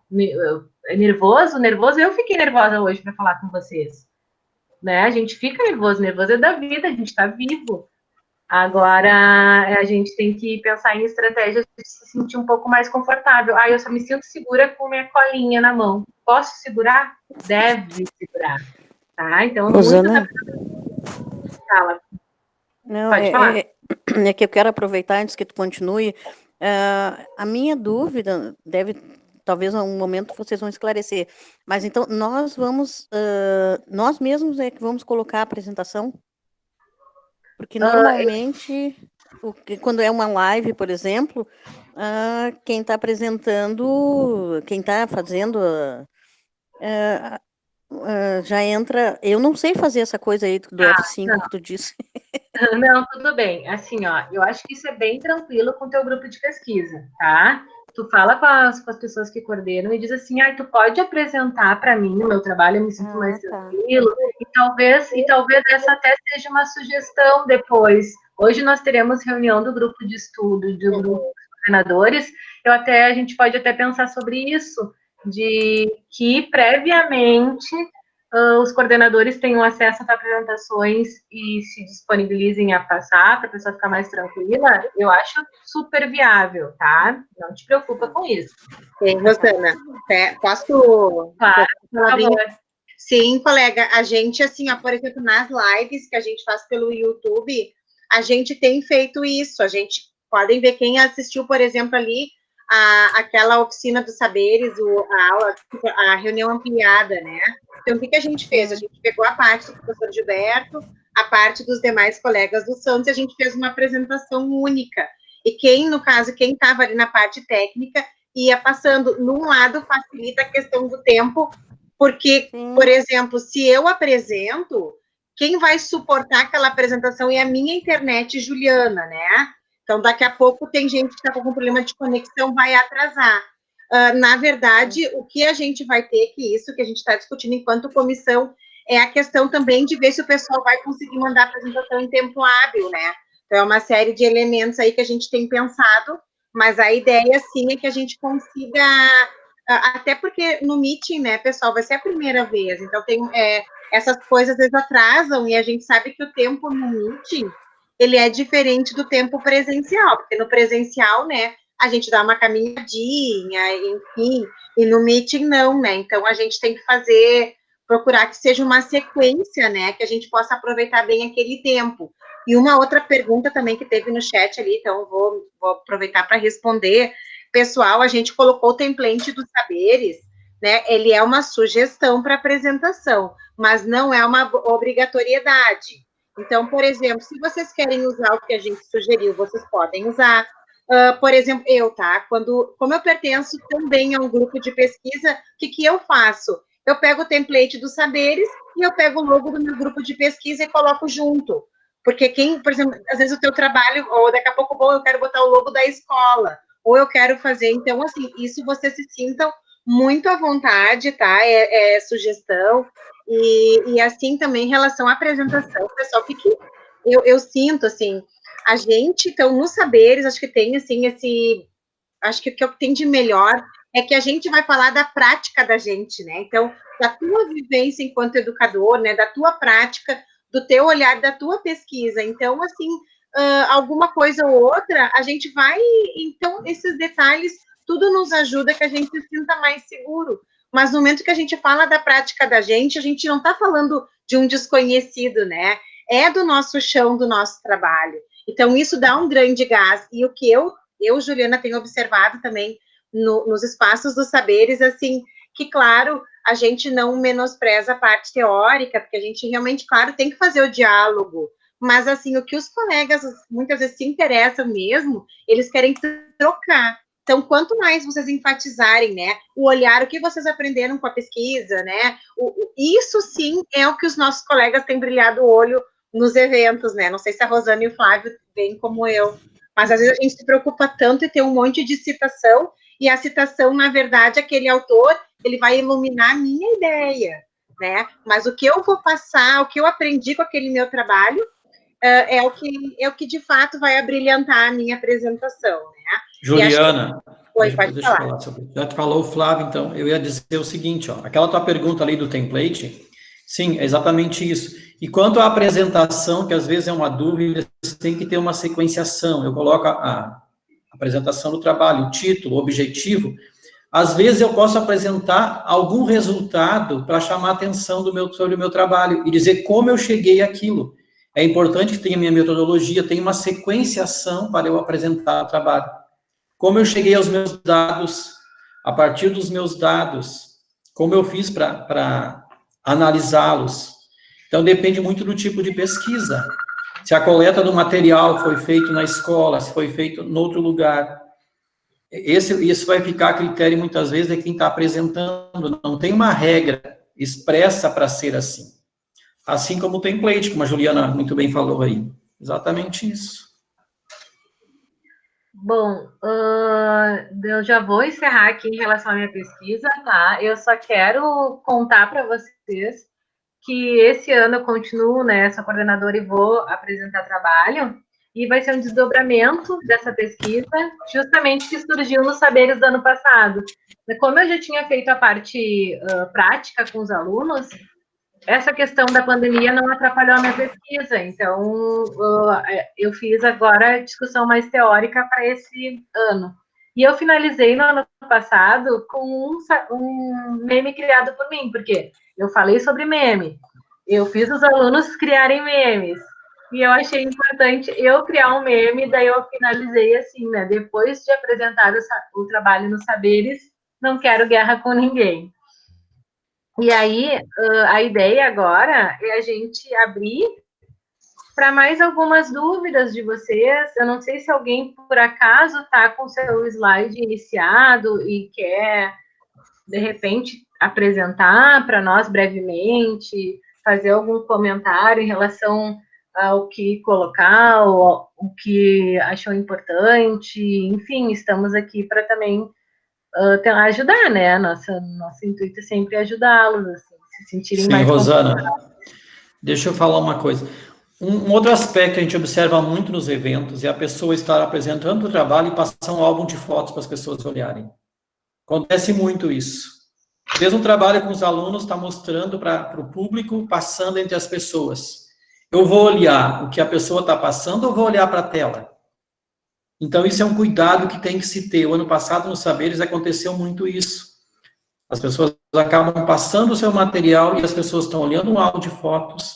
Nervoso, eu fiquei nervosa hoje para falar com vocês, né? A gente fica nervoso é da vida, a gente está vivo. Agora, a gente tem que pensar em estratégias de se sentir um pouco mais confortável. Eu só me sinto segura com minha colinha na mão. Posso segurar? Deve segurar. Tá? Então, Rosana, Fala. Não, Pode falar. É que eu quero aproveitar antes que tu continue. A minha dúvida talvez em um momento vocês vão esclarecer. Mas então, nós mesmos é que vamos colocar a apresentação? Porque normalmente, quando é uma live, por exemplo, quem está apresentando, quem está fazendo, já entra. Eu não sei fazer essa coisa aí do F5 que tu disse. Não, tudo bem. Assim, eu acho que isso é bem tranquilo com o teu grupo de pesquisa, tá? Tu fala com as pessoas que coordenam e diz assim, tu pode apresentar para mim no meu trabalho, eu me sinto mais tranquilo. E talvez essa até seja uma sugestão depois. Hoje nós teremos reunião do grupo de estudo, do grupo dos coordenadores. A gente pode até pensar sobre isso, de que previamente os coordenadores tenham acesso às apresentações e se disponibilizem a passar para a pessoa ficar mais tranquila, eu acho super viável, tá? Não te preocupa com isso. Sim, Rosana, posso... Claro, por favor. Sim, colega, a gente, assim, ó, por exemplo, nas lives que a gente faz pelo YouTube, a gente tem feito isso, a gente, podem ver quem assistiu, por exemplo, ali, aquela oficina dos saberes, a reunião ampliada, né? Então, o que a gente fez? A gente pegou a parte do professor Gilberto, a parte dos demais colegas do Santos, e a gente fez uma apresentação única. E quem, no caso, quem estava ali na parte técnica, ia passando. Num lado, facilita a questão do tempo, porque, por exemplo, se eu apresento, quem vai suportar aquela apresentação é a minha internet, Juliana, né? Então, daqui a pouco tem gente que está com algum problema de conexão, vai atrasar. Na verdade, o que a gente vai ter, que isso que a gente está discutindo enquanto comissão, é a questão também de ver se o pessoal vai conseguir mandar a apresentação em tempo hábil, né? Então, é uma série de elementos aí que a gente tem pensado, mas a ideia, sim, é que a gente consiga... Até porque no meeting, né, pessoal, vai ser a primeira vez, então tem essas coisas às vezes atrasam, e a gente sabe que o tempo no meeting, ele é diferente do tempo presencial, porque no presencial, né, a gente dá uma caminhadinha, enfim, e no meeting não, né, então a gente tem que procurar que seja uma sequência, né, que a gente possa aproveitar bem aquele tempo. E uma outra pergunta também que teve no chat ali, então vou aproveitar para responder. Pessoal, a gente colocou o template dos saberes, né, ele é uma sugestão para apresentação, mas não é uma obrigatoriedade. Então, por exemplo, se vocês querem usar o que a gente sugeriu, vocês podem usar. Por exemplo, como eu pertenço também a um grupo de pesquisa, o que eu faço? Eu pego o template dos saberes e eu pego o logo do meu grupo de pesquisa e coloco junto. Porque por exemplo, às vezes o teu trabalho, ou daqui a pouco, eu quero botar o logo da escola, ou eu quero fazer, então, assim, isso vocês se sintam muito à vontade, tá? É sugestão. E assim também em relação à apresentação, pessoal, eu sinto, assim, a gente, então, nos saberes, acho que tem, assim, acho que o que tem de melhor é que a gente vai falar da prática da gente, né? Então, da tua vivência enquanto educador, né? Da tua prática, do teu olhar, da tua pesquisa. Então, assim, alguma coisa ou outra, a gente vai... Então, esses detalhes, tudo nos ajuda que a gente se sinta mais seguro. Mas no momento que a gente fala da prática da gente, a gente não está falando de um desconhecido, né? É do nosso chão, do nosso trabalho. Então, isso dá um grande gás. E o que eu, Juliana, tenho observado também nos espaços dos saberes, assim, que, claro, a gente não menospreza a parte teórica, porque a gente realmente, claro, tem que fazer o diálogo, mas, assim, o que os colegas muitas vezes se interessam mesmo, eles querem trocar. Então, quanto mais vocês enfatizarem, né, o olhar, o que vocês aprenderam com a pesquisa, né, isso sim é o que os nossos colegas têm brilhado o olho nos eventos, né, não sei se a Rosana e o Flávio veem como eu, mas às vezes a gente se preocupa tanto em ter um monte de citação, e a citação, na verdade, aquele autor, ele vai iluminar a minha ideia, né, mas o que eu vou passar, o que eu aprendi com aquele meu trabalho, é o que de fato vai abrilhantar a minha apresentação, né. Juliana, pode falar. Já te falou o Flávio, então, eu ia dizer o seguinte, ó, aquela tua pergunta ali do template, sim, é exatamente isso. E quanto à apresentação, que às vezes é uma dúvida, você tem que ter uma sequenciação. Eu coloco a apresentação do trabalho, o título, o objetivo. Às vezes eu posso apresentar algum resultado para chamar a atenção sobre o meu trabalho e dizer como eu cheguei àquilo. É importante que tenha minha metodologia, tenha uma sequenciação para eu apresentar o trabalho. Como eu cheguei aos meus dados, a partir dos meus dados, como eu fiz para analisá-los. Então, depende muito do tipo de pesquisa. Se a coleta do material foi feita na escola, se foi feito em outro lugar. Isso vai ficar a critério, muitas vezes, de quem está apresentando. Não tem uma regra expressa para ser assim. Assim como o template, como a Juliana muito bem falou aí. Exatamente isso. Bom, eu já vou encerrar aqui em relação à minha pesquisa, tá? Eu só quero contar para vocês que esse ano eu continuo nessa coordenadora e vou apresentar trabalho, e vai ser um desdobramento dessa pesquisa, justamente que surgiu nos saberes do ano passado. Como eu já tinha feito a parte prática com os alunos, essa questão da pandemia não atrapalhou a minha pesquisa, então eu fiz agora a discussão mais teórica para esse ano. E eu finalizei no ano passado com um meme criado por mim, porque eu falei sobre meme, eu fiz os alunos criarem memes, e eu achei importante eu criar um meme, daí eu finalizei assim, né? Depois de apresentar o trabalho nos saberes, não quero guerra com ninguém. E aí, a ideia agora é a gente abrir para mais algumas dúvidas de vocês. Eu não sei se alguém, por acaso, está com seu slide iniciado e quer, de repente, apresentar para nós brevemente, fazer algum comentário em relação ao que colocar, ou o que achou importante. Enfim, estamos aqui para também ajudar, né? Nosso intuito é sempre ajudá-los, assim, se sentirem mais Rosana, deixa eu falar uma coisa. Um outro aspecto que a gente observa muito nos eventos é a pessoa estar apresentando o trabalho e passar um álbum de fotos para as pessoas olharem. Acontece muito isso. Mesmo o trabalho com os alunos está mostrando para o público, passando entre as pessoas. Eu vou olhar o que a pessoa está passando ou vou olhar para a tela? Então, isso é um cuidado que tem que se ter. O ano passado, nos Saberes, aconteceu muito isso. As pessoas acabam passando o seu material e as pessoas estão olhando um álbum de fotos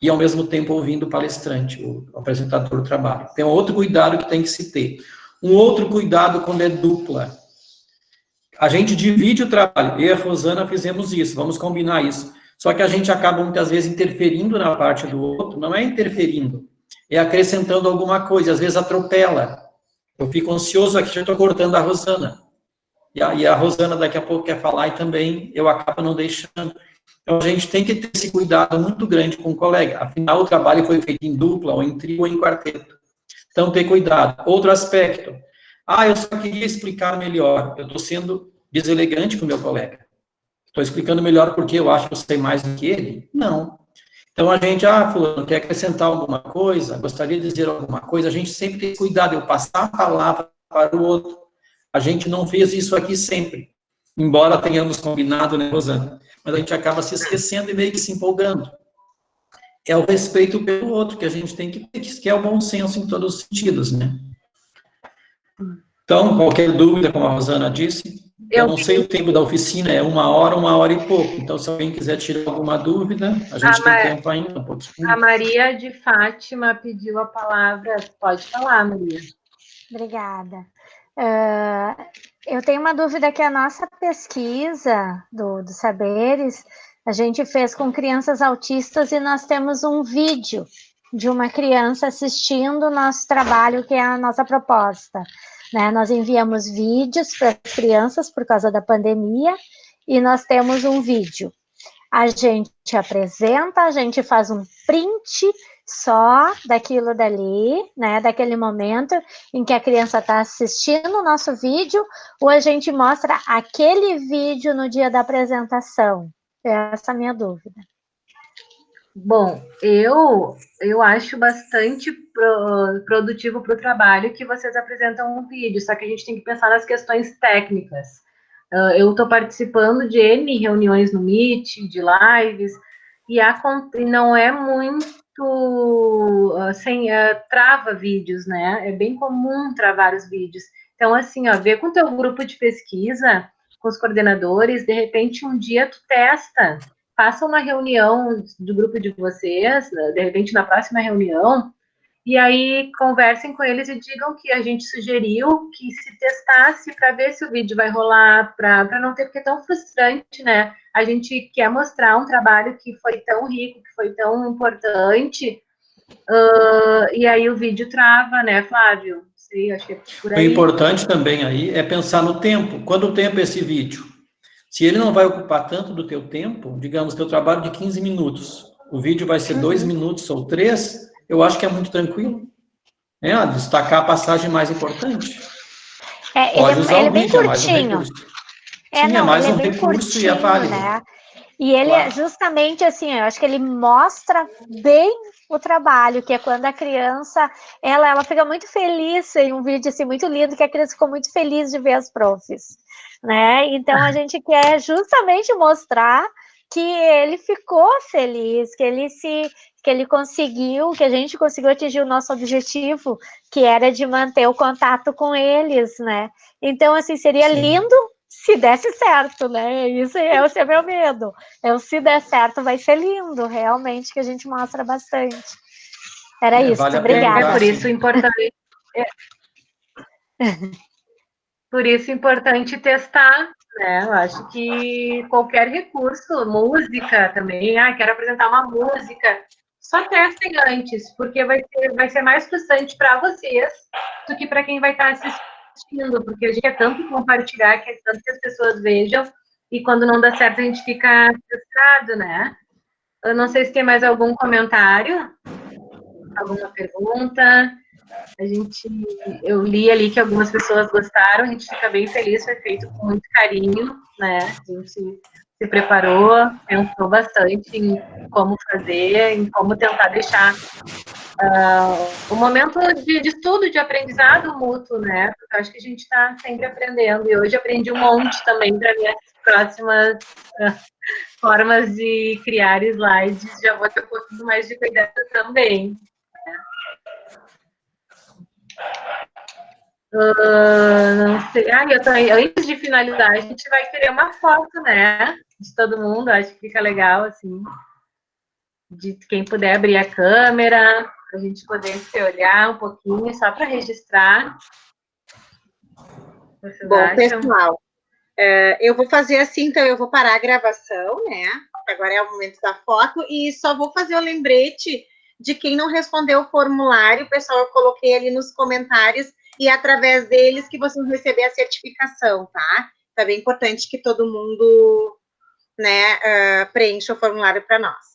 e, ao mesmo tempo, ouvindo o palestrante, o apresentador do trabalho. Tem outro cuidado que tem que se ter. Um outro cuidado quando é dupla. A gente divide o trabalho. Eu e a Rosana fizemos isso, vamos combinar isso. Só que a gente acaba, muitas vezes, interferindo na parte do outro. Não é interferindo, é acrescentando alguma coisa. Às vezes, atropela. Eu fico ansioso aqui, já estou cortando a Rosana. E a Rosana daqui a pouco quer falar e também eu acabo não deixando. Então, a gente tem que ter esse cuidado muito grande com o colega. Afinal, o trabalho foi feito em dupla, ou em trio, ou em quarteto. Então, ter cuidado. Outro aspecto. Eu só queria explicar melhor. Eu estou sendo deselegante com o meu colega. Estou explicando melhor porque eu acho que eu sei mais do que ele? Não. Então, a gente, fulano, quer acrescentar alguma coisa? Gostaria de dizer alguma coisa? A gente sempre tem cuidado, eu passar a palavra para o outro. A gente não fez isso aqui sempre. Embora tenhamos combinado, né, Rosana? Mas a gente acaba se esquecendo e meio que se empolgando. É o respeito pelo outro que a gente tem que ter, que é o bom senso em todos os sentidos, né? Então, qualquer dúvida, como a Rosana disse, eu não sei o tempo da oficina, é 1 hora e pouco. Então, se alguém quiser tirar alguma dúvida, a gente tem tempo ainda, um pouquinho. A Maria de Fátima pediu a palavra. Pode falar, Maria. Obrigada. Eu tenho uma dúvida que a nossa pesquisa do Saberes, a gente fez com crianças autistas e nós temos um vídeo de uma criança assistindo o nosso trabalho, que é a nossa proposta. Né? Nós enviamos vídeos para as crianças por causa da pandemia e nós temos um vídeo. A gente apresenta, a gente faz um print só daquilo dali, né, daquele momento em que a criança está assistindo o nosso vídeo, ou a gente mostra aquele vídeo no dia da apresentação? Essa é a minha dúvida. Bom, eu acho bastante produtivo para o trabalho que vocês apresentam um vídeo, só que a gente tem que pensar nas questões técnicas. Eu estou participando de N reuniões no Meet, de lives, e não é muito trava vídeos, né? É bem comum travar os vídeos. Então, assim, vê com o teu grupo de pesquisa, com os coordenadores, de repente um dia tu testa, faça uma reunião do grupo de vocês, de repente na próxima reunião, e aí conversem com eles e digam que a gente sugeriu que se testasse para ver se o vídeo vai rolar, para não ter, porque é tão frustrante, né? A gente quer mostrar um trabalho que foi tão rico, que foi tão importante, e aí o vídeo trava, né, Flávio? Sei, acho que é por aí. O importante também aí é pensar no tempo. Quanto tempo é esse vídeo? Se ele não vai ocupar tanto do teu tempo, digamos, teu trabalho de 15 minutos, o vídeo vai ser 2 minutos ou 3, eu acho que é muito tranquilo. Destacar a passagem mais importante. Pode usar o vídeo, é mais um recurso. Sim, é mais um recurso e é válido. Né? E ele é justamente assim, eu acho que ele mostra bem o trabalho, que é quando a criança, ela fica muito feliz em um vídeo assim, muito lindo, que a criança ficou muito feliz de ver as profs, né? Então, a gente quer justamente mostrar que ele ficou feliz, que ele conseguiu, que a gente conseguiu atingir o nosso objetivo, que era de manter o contato com eles, né? Então, assim, seria lindo se desse certo, né? Esse é o meu medo. Se der certo, vai ser lindo, realmente, que a gente mostra bastante. Era isso, vale obrigada. Por isso importante. Por isso importante testar, né? Eu acho que qualquer recurso, música também, quero apresentar uma música, só testem antes, porque vai ser mais frustrante para vocês do que para quem vai estar assistindo, porque a gente quer tanto compartilhar, quer tanto que as pessoas vejam, e quando não dá certo a gente fica frustrado, né? Eu não sei se tem mais algum comentário, alguma pergunta. Eu li ali que algumas pessoas gostaram, a gente fica bem feliz, foi feito com muito carinho, né? A gente se preparou, pensou bastante em como fazer, em como tentar deixar um momento de estudo, de aprendizado mútuo, né? Porque eu acho que a gente está sempre aprendendo, e hoje aprendi um monte também para minhas próximas formas de criar slides, já vou ter um pouquinho mais de cuidado também. Não sei. Antes de finalizar, a gente vai querer uma foto, né? De todo mundo, acho que fica legal, assim. De quem puder abrir a câmera, para a gente poder se olhar um pouquinho, só para registrar. Bom, pessoal, eu vou fazer assim, então eu vou parar a gravação, né? Agora é o momento da foto, e só vou fazer o lembrete de quem não respondeu o formulário, pessoal, eu coloquei ali nos comentários, e é através deles que vocês vão receber a certificação, tá? Então, é bem importante que todo mundo, né, preencha o formulário para nós.